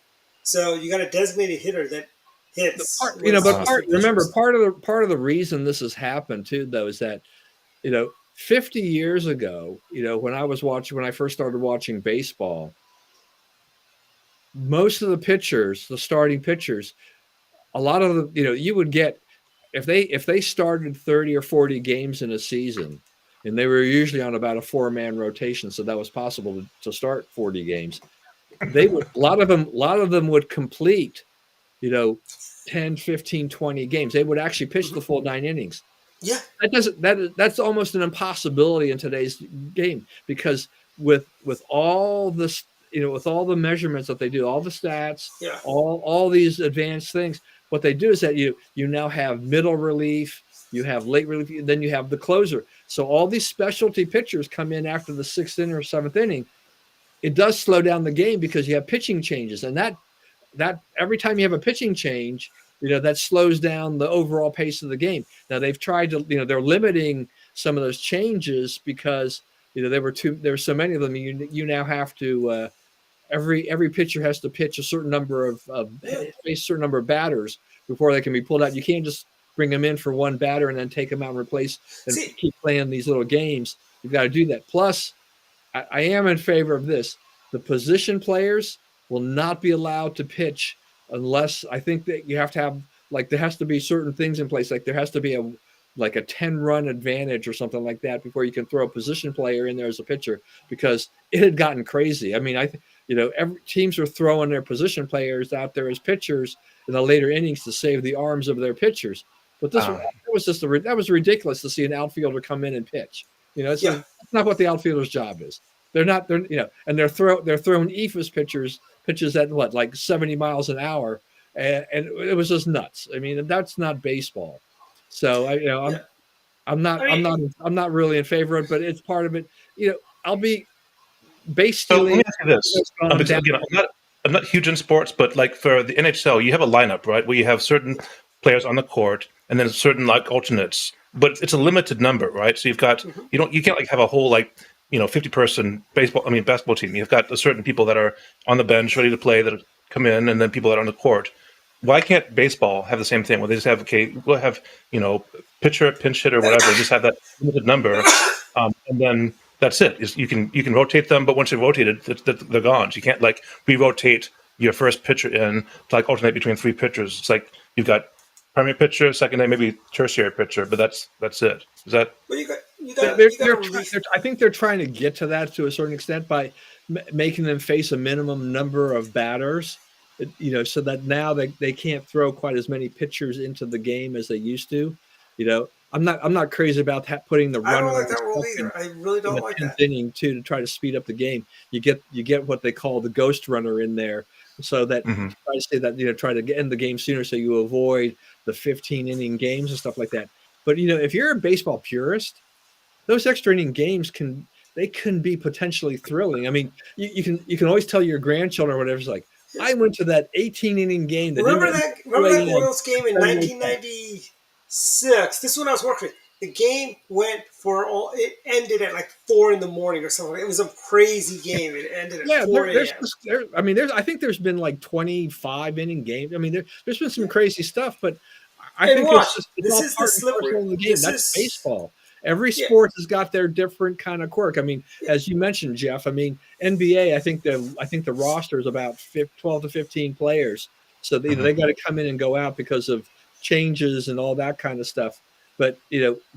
So you got a designated hitter that the hits part when it's but supposed to part be remember pitchers. part of the reason this has happened too, though, is that 50 years ago, when I first started watching baseball, most of the pitchers, the starting pitchers, a lot of them, you would get if they started 30 or 40 games in a season, and they were usually on about a four-man rotation, so that was possible to start 40 games. They would a lot of them would complete, you know, 10, 15, 20 games. They would actually pitch the full 9 innings. Yeah, That's almost an impossibility in today's game because with all this, with all the measurements that they do, all the stats, yeah. all these advanced things, what they do is that you now have middle relief, you have late relief, then you have the closer. So all these specialty pitchers come in after the sixth inning or seventh inning. It does slow down the game because you have pitching changes, and that every time you have a pitching change, that slows down the overall pace of the game. Now they've tried to, they're limiting some of those changes because there were so many of them. You now have to every pitcher has to pitch a certain number of Yeah. face a certain number of batters before they can be pulled out. You can't just bring them in for one batter and then take them out and replace and See, keep playing these little games. You've got to do that. Plus, I am in favor of this. The position players will not be allowed to pitch unless I think that you have to have there has to be certain things in place. Like there has to be a 10-run advantage or something like that before you can throw a position player in there as a pitcher because it had gotten crazy. I mean, every teams are throwing their position players out there as pitchers in the later innings to save the arms of their pitchers. But that was ridiculous to see an outfielder come in and pitch. Yeah. That's not what the outfielder's job is. They're not. They're and they're throwing eephus pitches at what, like 70 miles an hour, and it was just nuts. I mean, that's not baseball. So Yeah. I'm not I'm not really in favor of it, but it's part of it. I'll be base So let me stealing ask you this: has gone because down. again, I'm not huge in sports, but like for the NHL, you have a lineup, right, where you have certain players on the court and then certain like alternates, but it's a limited number, right? So you've got Mhm. you can't like have a whole 50-person basketball team. You've got certain people that are on the bench ready to play that come in, and then people that are on the court. Why can't baseball have the same thing? Where they just have we'll have pitcher, pinch hitter, whatever. Just have that limited number, and then that's it. You can rotate them, but once they're rotated, they're gone. So you can't like re-rotate your first pitcher in to like alternate between three pitchers. It's like you've got primary pitcher, secondary, maybe tertiary pitcher, but that's it. Is that Well, you got They're to release. I think they're trying to get to that to a certain extent by making them face a minimum number of batters, so that now they can't throw quite as many pitchers into the game as they used to. I'm not crazy about putting the I runner don't like on that rule second either. I really in don't the like 10th that. inning too, to try to speed up the game. You get what they call the ghost runner in there, so that Mhm. try to say that try to get in the game sooner, so you avoid the 15 inning games and stuff like that. But if you're a baseball purist, those extra inning games can be potentially thrilling. I mean, you can always tell your grandchildren or whatever. It's like, I went to that 18 inning game that didn't end Remember that 2 a.m. Orioles game in Fenway Park. 1996? This is when I was working. The game went it ended at like 4 in the morning or something. It was a crazy game. It ended at Yeah, 4 there's a.m. I mean, I think there's been like 25 inning games. I mean, there's been some crazy stuff, but I And think watch, it's this all is the part and slippery. parcel of the game. This That's is baseball. Every yeah, sport has got their different kind of quirk. I mean, yeah. as you mentioned, Jeff. I mean, NBA. I think the roster is about 12 to 15 players, so they Mhm. got to come in and go out because of changes and all that kind of stuff. But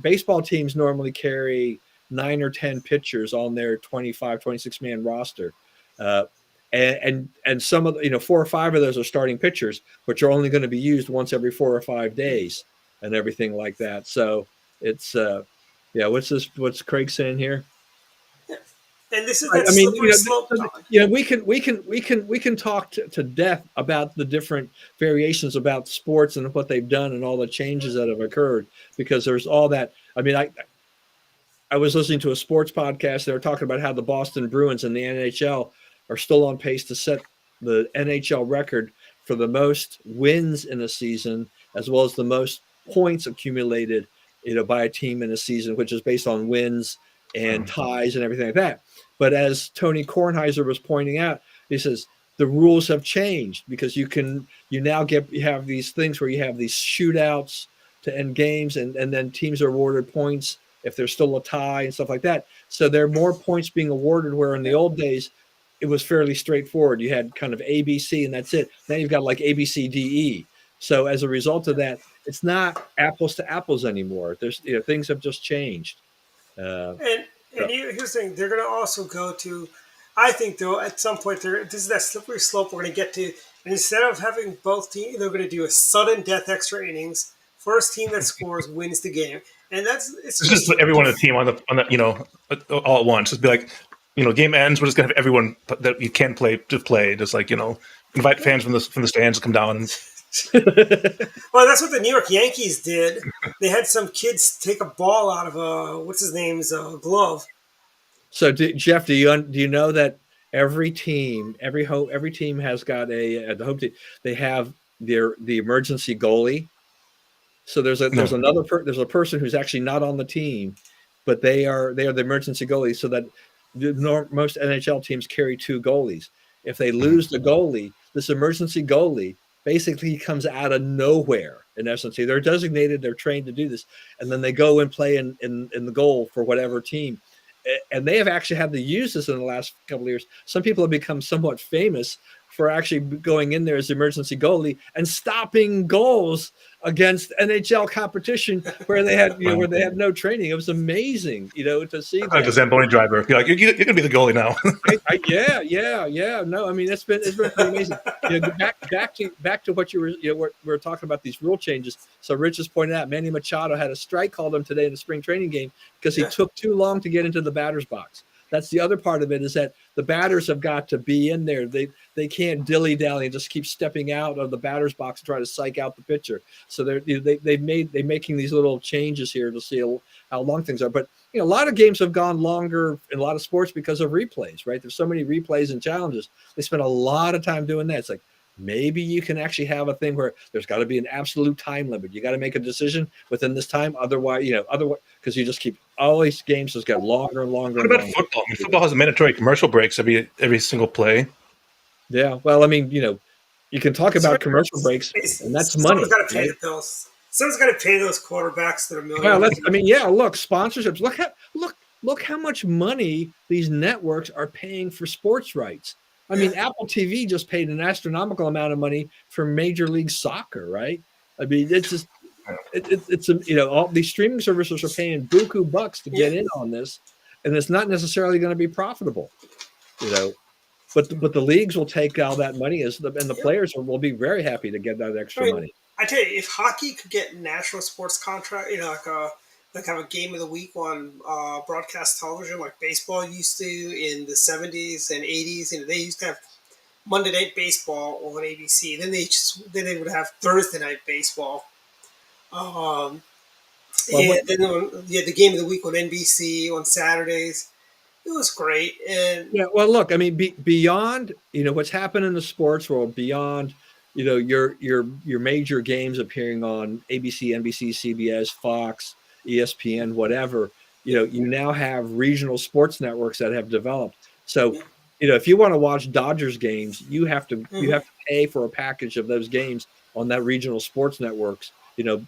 baseball teams normally carry 9 or 10 pitchers on their 25, 26 man roster. Uh, and some of 4 or 5 of those are starting pitchers, which are only going to be used once every 4 or 5 days and everything like that. So it's yeah. What's Craig saying here? And this is Right. that I mean, slippery slope, Todd. we can talk to death about the different variations about sports and what they've done and all the changes that have occurred, because there's all that. I mean, I was listening to a sports podcast. They were talking about how the Boston Bruins and the NHL are still on pace to set the NHL record for the most wins in a season, as well as the most points accumulated, by a team in a season, which is based on wins and ties and everything like that. But as Tony Kornheiser was pointing out, he says the rules have changed because you have these things where you have these shootouts to end games, and then teams are awarded points if there's still a tie and stuff like that. So there are more points being awarded, where in the old days it was fairly straightforward. You had kind of A, B, C, and that's it. Now you've got like A, B, C, D, E. So as a result of that, it's not apples to apples anymore. There's things have just changed. Uh, And so, here's the thing: they're going to also go to. I think though, at some point, this is that slippery slope we're going to get to. And instead of having both teams, they're going to do a sudden death extra innings. First team that scores wins the game, and it's It's just just put everyone on the team on the all at once. Just be like, game ends. We're just gonna have everyone that you can play to play. Just like invite fans from the stands to come down. And Well, that's what the New York Yankees did. They had some kids take a ball out of what's his name's glove. so Jeff, do you know that every team has got the home team, they have the emergency goalie. So there's no, there's a person who's actually not on the team, but they are the emergency goalie. So that most NHL teams carry 2 goalies. If they lose the goalie, this emergency goalie basically comes out of nowhere. In essence, they're designated, they're trained to do this, and then they go and play in the goal for whatever team. And they have actually had to use this in the last couple of years. Some people have become somewhat famous for actually going in there as the emergency goalie and stopping goals against NHL competition where they had where they had no training. It was amazing, to see Like the that. Zamboni driver. You're like, you're going to be the goalie now. Yeah. No, I mean it's been pretty amazing. Back to what you were what we were talking about, these rule changes. So Rich has pointed out Manny Machado had a strike called him today in the spring training game because he took too long to get into the batter's box. That's the other part of it, is that the batters have got to be in there. They can't dilly dally and just keep stepping out of the batter's box and try to psych out the pitcher. So they're making these little changes here to see how long things are. But a lot of games have gone longer in a lot of sports because of replays, right? There's so many replays and challenges. They spend a lot of time doing that. It's like, maybe you can actually have a thing where there's got to be an absolute time limit. You got to make a decision within this time. Otherwise, because you just keep all these games just get longer and longer. What about football? I mean, football has mandatory commercial breaks every single play. Yeah. Well, I mean, you can talk about commercial breaks, and that's money. Someone's got to pay the bills. Someone's got to pay those quarterbacks that are million. Well, look, sponsorships. Look how much money these networks are paying for sports rights. I mean, Apple TV just paid an astronomical amount of money for Major League Soccer, right? I mean, it's just it's all these streaming services are paying buku bucks to get in on this, and it's not necessarily going to be profitable, But the leagues will take all that money, and the players will be very happy to get that extra money. I tell you, if hockey could get national sports contract, like have a game of the week on broadcast television, like baseball used to in the 70s and 80s. They used to have Monday Night Baseball on ABC. Then they would have Thursday Night Baseball. And then the game of the week on NBC on Saturdays. It was great. And well, look, I mean, beyond what's happened in the sports world, beyond your major games appearing on ABC, NBC, CBS, Fox, ESPN, whatever, you now have regional sports networks that have developed. So, if you want to watch Dodgers games, you have to pay for a package of those games on that regional sports networks.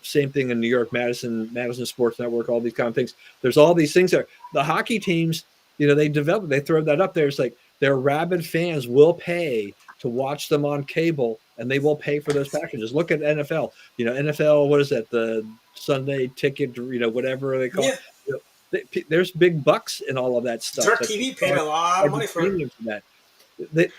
Same thing in New York, Madison Sports Network, all these kind of things. There's all these things there. The hockey teams, they throw that up there. It's like their rabid fans will pay to watch them on cable, and they will pay for those packages. Look at NFL. NFL, what is that? The Sunday ticket, whatever they call it. There's big bucks in all of that stuff. Start TV paid a lot of money for that.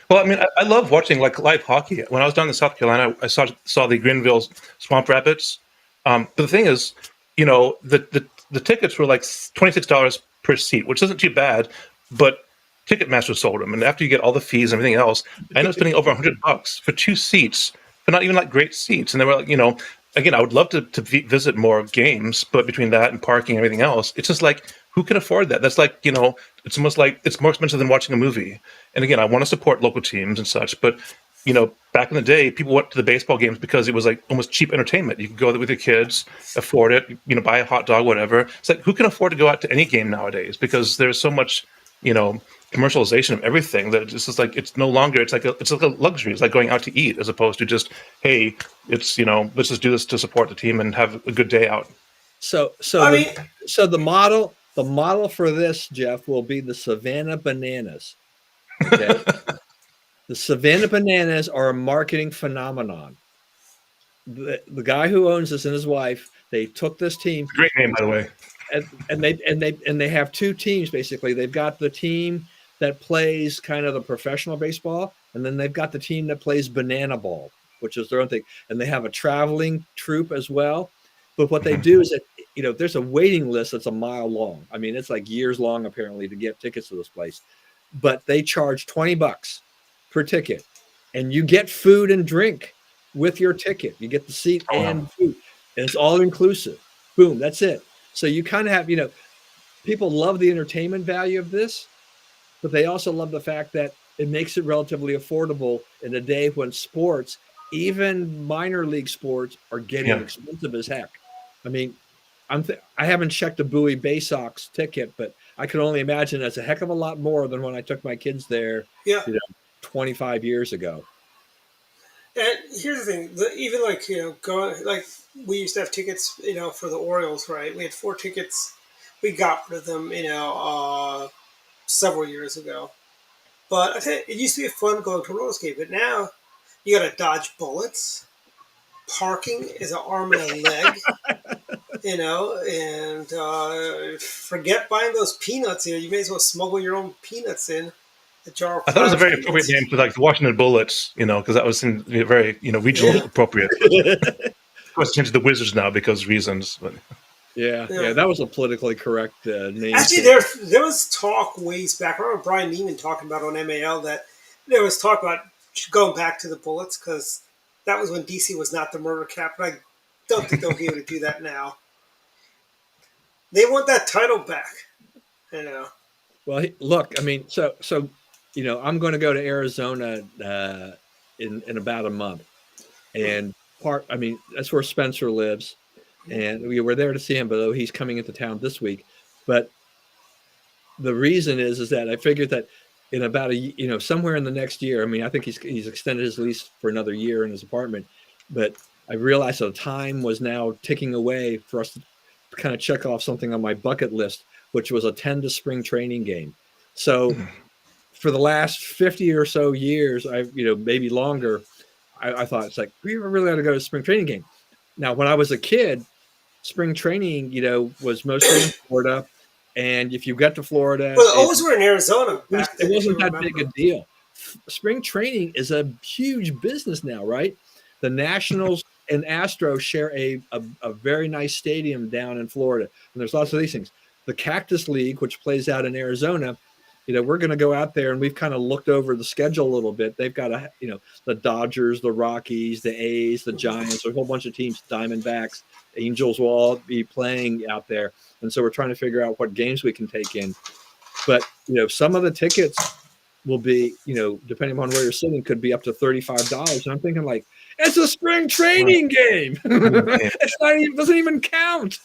Well, I mean, I love watching like live hockey. When I was down in South Carolina, I saw the Greenville Swamp Rapids. But the thing is, the tickets were like $26 per seat, which isn't too bad, but Ticketmaster sold them. And after you get all the fees and everything else, I ended up spending over $100 for 2 seats, but not even like great seats. And they were like, again, I would love to visit more games, but between that and parking and everything else, it's just like, who can afford that? That's like, it's almost like it's more expensive than watching a movie. And again, I want to support local teams and such, but back in the day, people went to the baseball games because it was like almost cheap entertainment. You could go there with your kids, afford it, buy a hot dog, whatever. It's like, who can afford to go out to any game nowadays? Because there's so much, commercialization of everything that it's just like, it's no longer, it's like a luxury. It's like going out to eat as opposed to just, hey, it's, let's just do this to support the team and have a good day out. So the model for this, Jeff, will be the Savannah Bananas. Okay. The Savannah Bananas are a marketing phenomenon. The guy who owns this and his wife, they took this team. Great name, by the way. And they have 2 teams basically. They've got the team that plays kind of the professional baseball, and then they've got the team that plays banana ball, which is their own thing. And they have a traveling troupe as well. But what they do is that there's a waiting list that's a mile long. I mean, it's like years long apparently to get tickets to this place. But they charge $20 per ticket, and you get food and drink with your ticket. You get the seat and food, and it's all inclusive. Boom, that's it. So you kind of have, people love the entertainment value of this, but they also love the fact that it makes it relatively affordable in a day when sports, even minor league sports, are getting expensive as heck. I mean, I haven't checked a Bowie Bay Sox ticket, but I can only imagine that's a heck of a lot more than when I took my kids there. 25 years ago. And here's the thing, even like, going, like we used to have tickets, for the Orioles, right? We had 4 tickets we got rid of them, several years ago. But I think it used to be fun going to a roller skate, but now you got to dodge bullets. Parking is an arm and a leg, and forget buying those peanuts. You may as well smuggle your own peanuts in a jar of I thought it was a flour very appropriate peanuts. name for like the Washington Bullets, because that was very regional Yeah. appropriate. Of course, changed to the Wizards now because reasons. But Yeah, Yeah. that was a politically correct name. Actually, there was talk ways back. I remember Brian Neiman talking about on MAL that there was talk about going back to the Bullets because that was when DC was not the murder cap. But I don't think they'll be able to do that now. They want that title back. Well, look, I mean, so I'm going to go to Arizona in about a month, and I mean, that's where Spencer lives, and we were there to see him, but he's coming into town this week. But the reason is that I figured that in about somewhere in the next year. I mean, I think he's extended his lease for another year in his apartment, but I realized the time was now ticking away for us to kind of check off something on my bucket list, which was attend a spring training game. So for the last 50 or so years, maybe longer, I thought it's like, we really ought to go to a spring training game. Now, when I was a kid, spring training, was mostly in Florida. And if you got to Florida, Well, always were in Arizona back then. it wasn't that big a deal. Spring training is a huge business now, right? The Nationals and Astros share a very nice stadium down in Florida. And there's lots of these things. The Cactus League, which plays out in Arizona, we're going to go out there, and we've kind of looked over the schedule a little bit. They've got the Dodgers, the Rockies, the A's, the Giants, a whole bunch of teams, Diamondbacks, Angels will all be playing out there. And so we're trying to figure out what games we can take in. But, some of the tickets will be, depending on where you're sitting, could be up to $35. And I'm thinking like, it's a spring training game. It's not even, doesn't even count.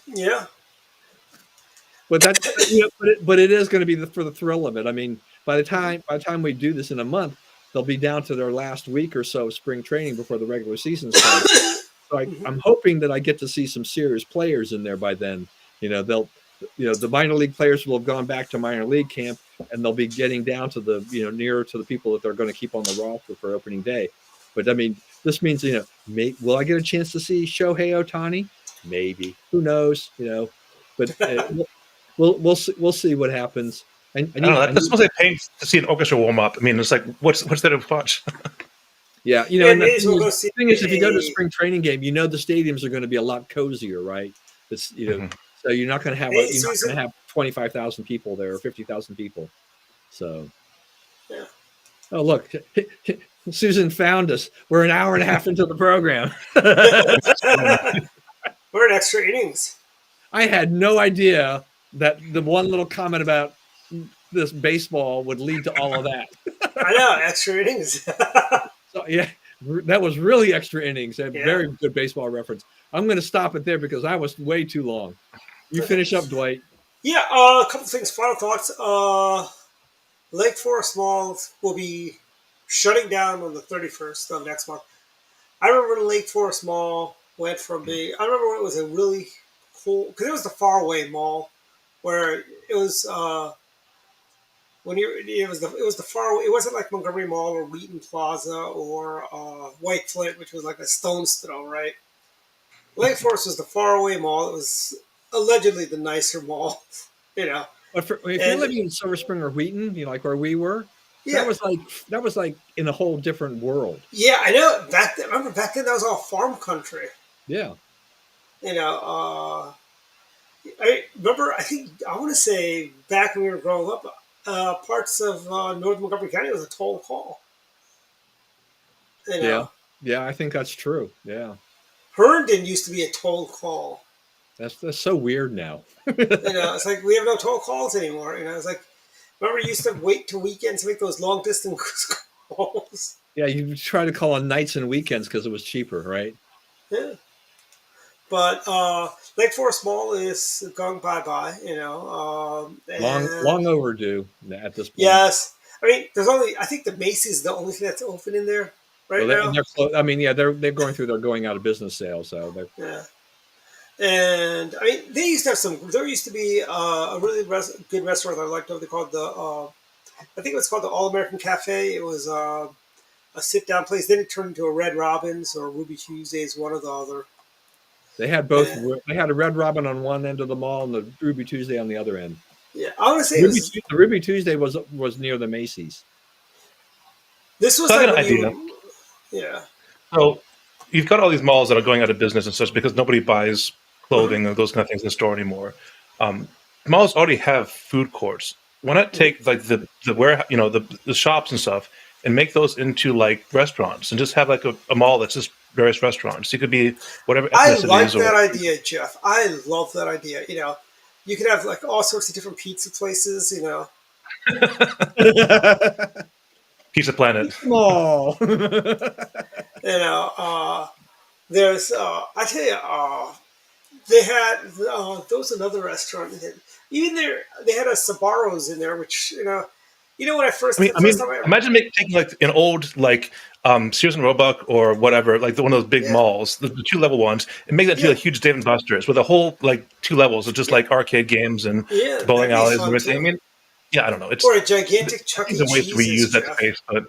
Yeah. But that, but it is going to be for the thrill of it. I mean, by the time we do this in a month, they'll be down to their last week or so of spring training before the regular season starts. So I'm hoping that I get to see some serious players in there by then. The minor league players will have gone back to minor league camp, and they'll be getting down to the nearer to the people that they're going to keep on the roster for opening day. But I mean, this means will I get a chance to see Shohei Ohtani? Maybe. Who knows? But we'll see what happens. I don't know. That's supposed to be paying to see an orchestra warm up. I mean, it's like what's there to watch? Yeah, and the thing is, if you go to a spring training game, the stadiums are going to be a lot cozier, right? It's so you're not going to have 25,000 people there or 50,000 people. So, yeah. Oh, look, Susan found us. We're an hour and a half into the program. We're in extra innings. I had no idea that the one little comment about this baseball would lead to all of that. I know, extra innings. So, yeah, that was really extra innings. Very good baseball reference. I'm going to stop it there because I was way too long. You finish up, Dwight. Yeah, a couple things. Final thoughts. Lake Forest Mall will be shutting down on the 31st of next month. I remember when Lake Forest Mall went from being, I remember when it was a really cool, because it was the faraway mall where it was, it was the far, it wasn't like Montgomery Mall or Wheaton Plaza or White Flint, which was like a stone's throw, right? Lake Forest was the faraway mall. It was allegedly the nicer mall, But if you're living in Silver Spring or Wheaton, like where we were, that was like in a whole different world. Yeah, I know. Remember back then that was all farm country. Yeah. I remember. I think I want to say back when we were growing up, parts of North Montgomery County was a toll call. Yeah, I think that's true. Yeah. Herndon used to be a toll call. That's so weird now. It's like we have no toll calls anymore. It's like, remember you used to wait till weekends to make those long distance calls. Yeah, you try to call on nights and weekends because it was cheaper, right? Yeah. But Lake Forest Mall is going bye-bye, long overdue at this point. Yes. I mean, I think the Macy's is the only thing that's open in there now. They're going through their going out of business sale, so yeah. And I mean, there used to be a really good restaurant I liked over there called I think it was called the All American Cafe. It was a sit down place. Then it turned into a Red Robin's or Ruby Tuesdays, one or the other. They had both. And, They had a Red Robin on one end of the mall and the Ruby Tuesday on the other end. yeah, I want to say The Ruby Tuesday was near the Macy's. this was So I like got an when idea. yeah. So you've got all these malls that are going out of business and such because nobody buys clothing and those kind of things in the store anymore. Malls already have food courts. Why not take like the where the shops and stuff and make those into like restaurants and just have like a mall that's just various restaurants. It could be whatever I ethnicity like is. that idea, Jeff. I love that idea. You could have like all sorts of different pizza places. Pizza Planet. Mall. There's I tell you, they had there was another restaurant. Even there, they had a Sabaros in there, which when I first I mean, time I ever, imagine taking like an old like Sears and Roebuck or whatever, like one of those big malls, the 2-level ones, and make that to a huge Dave and Buster's with a whole like 2 levels of just like arcade games and bowling alleys and everything. I mean, yeah, I don't know. It's or a gigantic Chuck E. there's ways to reuse Cheese's, that Jeff. space, but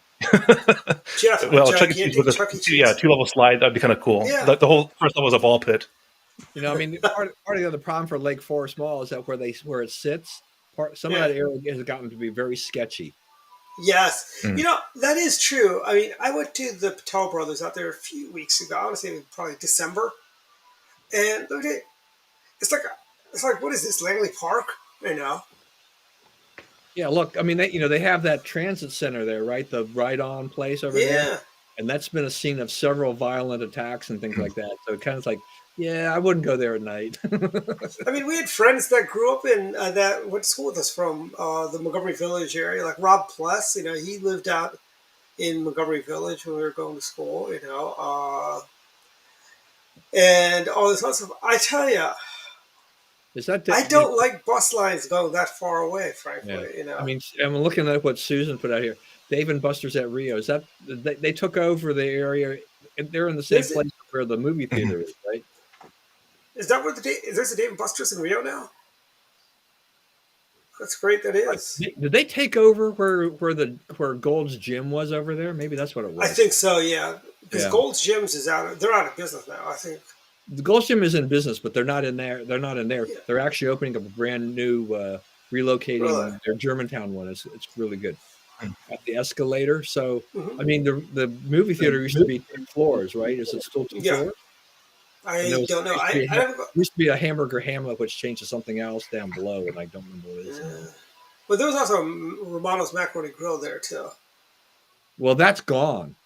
Jeff, well, a Chuck E. Cheese with Chuck E. a Cheese. 2-level slide that'd be kind of cool. Yeah. The whole first level is a ball pit. I mean, part of the other problem for Lake Forest Mall is that where it sits, some of that area has gotten to be very sketchy. Yes. That is true. I mean, I went to the Patel Brothers out there a few weeks ago. I want to say probably December. And it's like what is this, Langley Park? Yeah, look, I mean, they have that transit center there, right? The ride-on place over there. And that's been a scene of several violent attacks and things like that. So it kind of like, yeah, I wouldn't go there at night. I mean, we had friends that grew up in that went to school with us from the Montgomery Village area, like Rob Pless. He lived out in Montgomery Village when we were going to school. And all this other stuff. I tell you, I don't like bus lines going that far away, frankly. Yeah. I mean, I'm looking at what Susan put out here. Dave and Buster's at Rio. Is that they took over the area? They're in the same place where the movie theater is, right? Is that where there's a Dave and Buster's in Rio now? That's great. That is. Did they take over where Gold's Gym was over there? Maybe that's what it was. I think so. Yeah, because Gold's Gyms they're out of business now. I think. The Gold's Gym is in business, but they're not in there. Yeah. They're actually opening up a brand new, relocating their Germantown one. It's really good. At the escalator. So, I mean, the movie theater used to be 2 floors, right? Is it still 2 floors? I don't know. It used to be a Hamburger Hamlet, which changed to something else down below, and I don't remember what it is. But there was also Romano's Macaroni Grill there, too. Well, that's gone.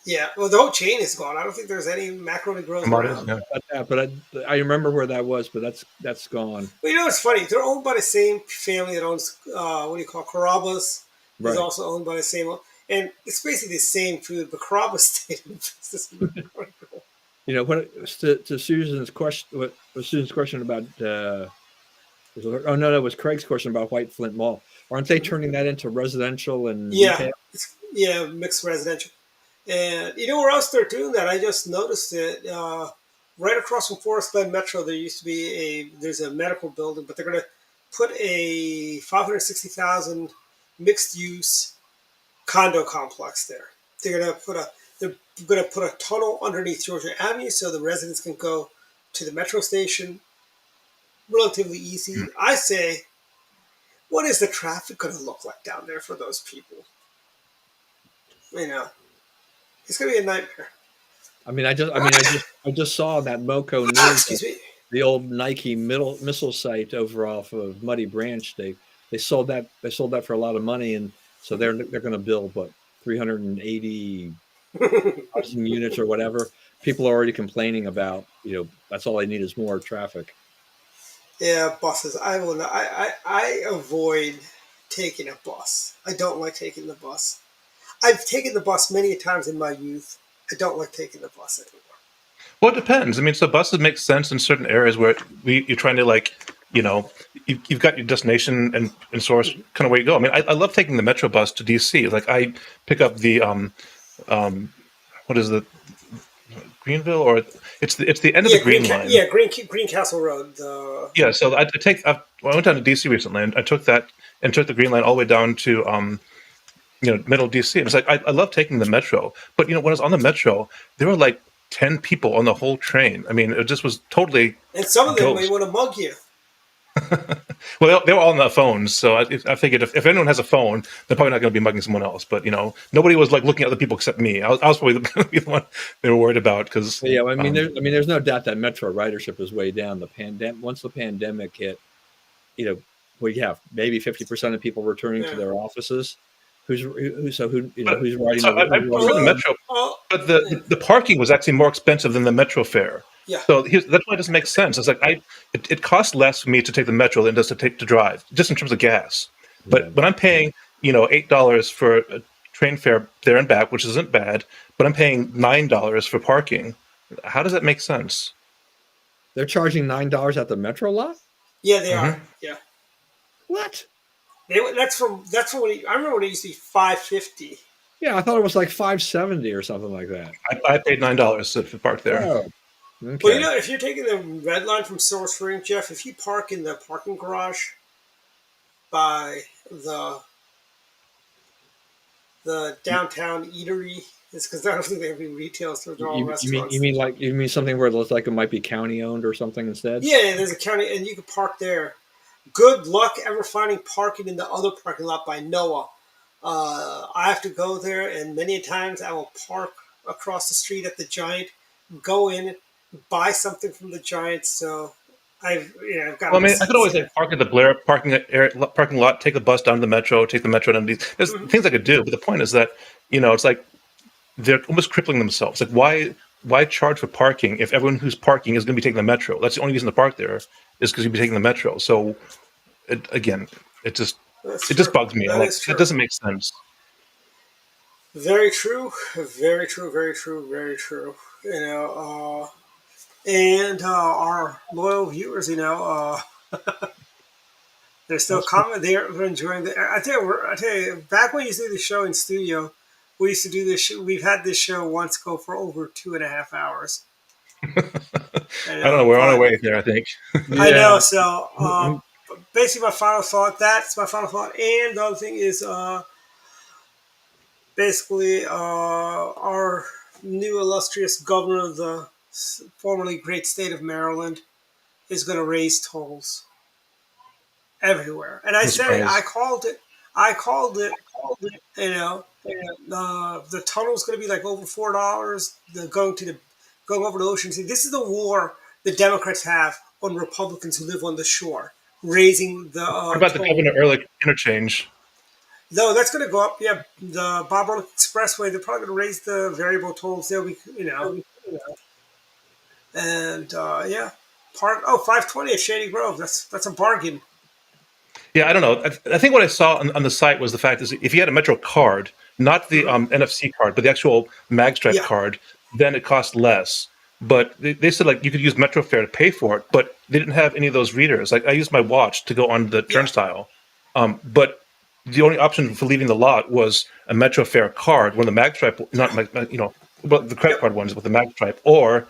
Yeah, well, the whole chain is gone. I don't think there's any macaroni grills around. Yeah. But I remember where that was, but that's gone. Well, it's funny. They're owned by the same family that owns, Carrabba's. Right. Is also owned by the same, and it's basically the same food, but Carrabba's stayed in business. To Susan's question, what was Susan's question about? That was Craig's question about White Flint Mall. Aren't they turning that into residential and retail? Mixed residential. And where else they're doing that? I just noticed it right across from Forest Glen Metro. There used to be there's a medical building, but they're going to put a 560,000 mixed-use condo complex there. They're going to put a tunnel underneath Georgia Avenue so the residents can go to the metro station relatively easy. I say, what is the traffic going to look like down there for those people? It's going to be a nightmare. I just saw that MoCo news. Excuse me. The old Nike missile site over off of Muddy Branch. They sold that for a lot of money, and so they're going to build 380,000 units or whatever. People are already complaining about that's all they need is more traffic. Yeah, buses. I will not. I avoid taking a bus. I don't like taking the bus. I've taken the bus many times in my youth. I don't like taking the bus anymore. Well, it depends. I mean, so buses make sense in certain areas where you're trying to you've got your destination and source kind of where you go. I mean, I love taking the Metro bus to DC. Like I pick up the what is the Greenville, or it's the end of the Green Line. Greencastle Road. Yeah, so I went down to DC recently, and I took the Green Line all the way down to middle DC. And it's like I love taking the metro, but when I was on the metro, there were like 10 people on the whole train. I mean, it just was totally. And some of them may ghost. want to mug you. Well, they were all on their phones, so I figured if anyone has a phone, they're probably not going to be mugging someone else. But nobody was like looking at other people except me. I was probably the one they were worried about because. Yeah, I mean, there's no doubt that metro ridership is way down. Once the pandemic hit, we have maybe 50% of people returning to their offices. Who's riding? So I prefer the metro, but the parking was actually more expensive than the metro fare. Yeah. So that's why it doesn't make sense. It's like it costs less for me to take the metro than it does to drive, just in terms of gas. But when I'm paying $8 for a train fare there and back, which isn't bad, but I'm paying $9 for parking. How does that make sense? They're charging $9 at the metro lot. Yeah, they are. Yeah. What? That's from I remember when it used to be $5.50. Yeah, I thought it was like $5.70 or something like that. I paid $9 to park there. Oh, okay. Well, if you're taking the red line from Silver Spring, Jeff, if you park in the parking garage by the downtown eatery, it's because I don't think they have any retail stores. They're all restaurants. You mean something where it looks like it might be county owned or something instead? Yeah, there's a county, and you can park there. Good luck ever finding parking in the other parking lot by Noah. I have to go there, and many times I will park across the street at the Giant, go in, buy something from the Giant. So I've got. Well, I mean, I could always park at the Blair parking lot, take the bus down to the metro, take the metro down to these. There's things I could do, but the point is that it's like they're almost crippling themselves. Like why charge for parking if everyone who's parking is going to be taking the metro? That's the only reason to park there is because you'll be taking the metro. So it just bugs me. It doesn't make sense. Very true. Very true. Very true. Very true. And our loyal viewers, they're still commenting. They're enjoying I tell you, back when you used to do the show in studio, we used to do this. We've had this show once go for over 2.5 hours. I don't know. We're on our way there, I think. I know. So basically, my final thought. That's my final thought. And the other thing is, basically, our new illustrious governor of the formerly great state of Maryland is going to raise tolls everywhere. And I said it. I called it. The tunnel's going to be like over $4. Going over the ocean. See, this is the war the Democrats have on Republicans who live on the shore, raising the. What about the Governor Ehrlich interchange? No, that's going to go up. Yeah, the Bob Ehrlich Expressway. They're probably going to raise the variable tolls. They'll be, and 520 at Shady Grove. That's a bargain. Yeah, I don't know. I think what I saw on the site was the fact is if you had a Metro card, not the NFC card, but the actual MagStripe card, then it cost less. But they said like you could use Metro Fare to pay for it, but they didn't have any of those readers. Like I used my watch to go on the turnstile, but the only option for leaving the lot was a Metro Fare card, one of the MagStripe, but the credit card ones with the MagStripe, or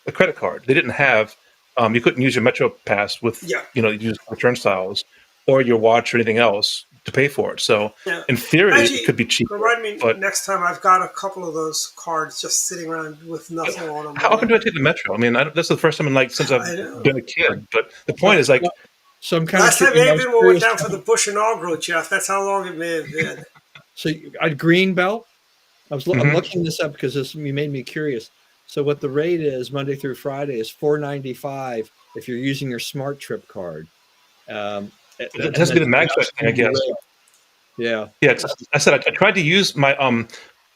a credit card. They didn't have. You couldn't use your Metro Pass with use the turnstiles or your watch or anything else to pay for it. So in theory, it could be cheap. Remind me next time. I've got a couple of those cards just sitting around with nothing on them. How often do I take the Metro? I mean, that's the first time since I've been a kid. But the point is some kind last time may have been when we went down for the Bush inaugural, Jeff. That's how long it may have been. So at Greenbelt, I'm looking this up because you made me curious. So what the rate is Monday through Friday is $4.95 if you're using your Smart Trip card. It has to be the MagStripe thing, I guess. Yeah. Yeah. I said I tried to use my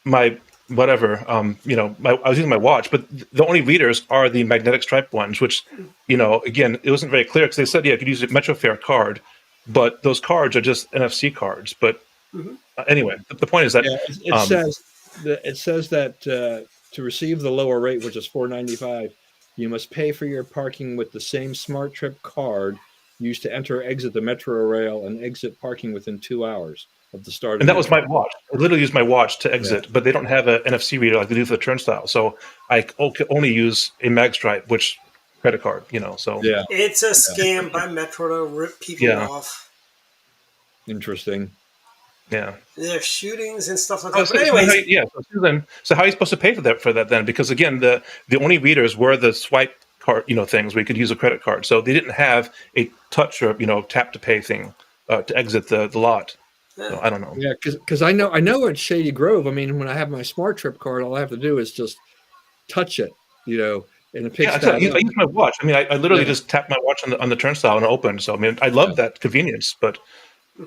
my whatever I was using my watch, but the only readers are the magnetic stripe ones, which again it wasn't very clear because they said you could use a Metro Fare card, but those cards are just NFC cards. But anyway, the point is that it says that to receive the lower rate, which is $4.95, you must pay for your parking with the same Smart Trip card used to enter or exit the metro rail and exit parking within 2 hours of the start of And that the was my watch. I literally used my watch to exit, Yeah. but they don't have an NFC reader like they do for the turnstile. So I can only use a magstripe, which credit card, so Yeah, It's a scam by Metro to rip people Yeah. off. interesting. yeah. There's shootings and stuff like Oh, that. But anyways, So Susan, so how are you supposed to pay for that then? Because again, the only readers were the swipe card, things where you could use a credit card. So they didn't have a touch or tap to pay thing to exit the lot. So I don't know. Yeah, because I know at Shady Grove. I mean, when I have my Smart Trip card, all I have to do is just touch it, and it picks Yeah, that I up. use my watch. I mean, I literally Yeah. just tap my watch on the turnstile and it opened. So I mean, I love that convenience. But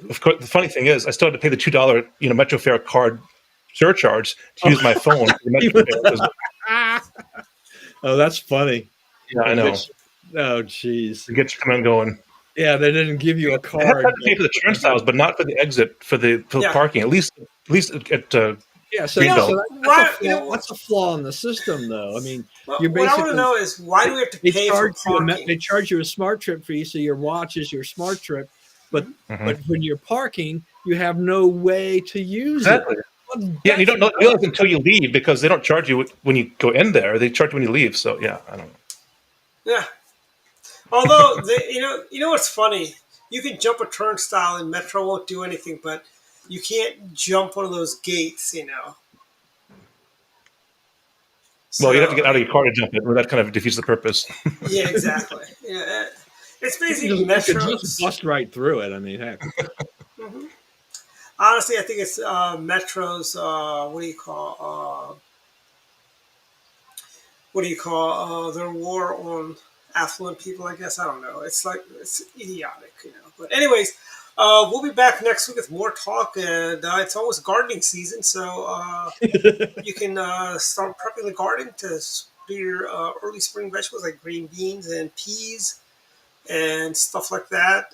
of course, the funny thing is, I still had to pay the $2 Metro Fare card surcharge to use my phone for the Metro Fare. 'Cause- Oh, that's funny. Yeah, I know. Oh, jeez. To get you coming and going. Yeah, they didn't give you a I have card. to pay for the turnstiles, but not for the exit for the Yeah. parking. At least at Yeah, so, Greenbelt. so Why- that's, that's a flaw in the system, though. I mean, well, you're what I want basically to know is why do we have to they pay for charge you parking? they charge you a Smart Trip fee, so your watch is your Smart Trip, but Mhm. when you're parking, you have no way to use Exactly. it. Well, Yeah, and you don't that's realize until you leave because they don't charge you when you go in there. They charge you when you leave. So yeah, I don't know. Yeah. Although you know what's funny? You can jump a turnstile and Metro won't do anything, but you can't jump one of those gates. Well, you have to So, get out of your car to jump it, or that kind of defeats the purpose. Yeah, exactly. Yeah, it's You basically could just Metro's. bust right through it. I mean, heck. Mhm. Honestly, I think it's Metro's. What do you call their war on affluent people? I guess I don't know. It's idiotic. But anyways, we'll be back next week with more talk, and it's almost gardening season, so you can start prepping the garden to do your early spring vegetables like green beans and peas and stuff like that.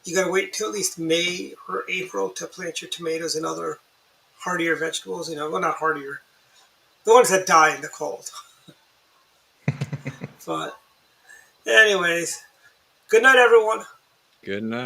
You got to wait till at least May or April to plant your tomatoes and other hardier vegetables. Well, not hardier, the ones that die in the cold. But anyways, good night, everyone. Good night.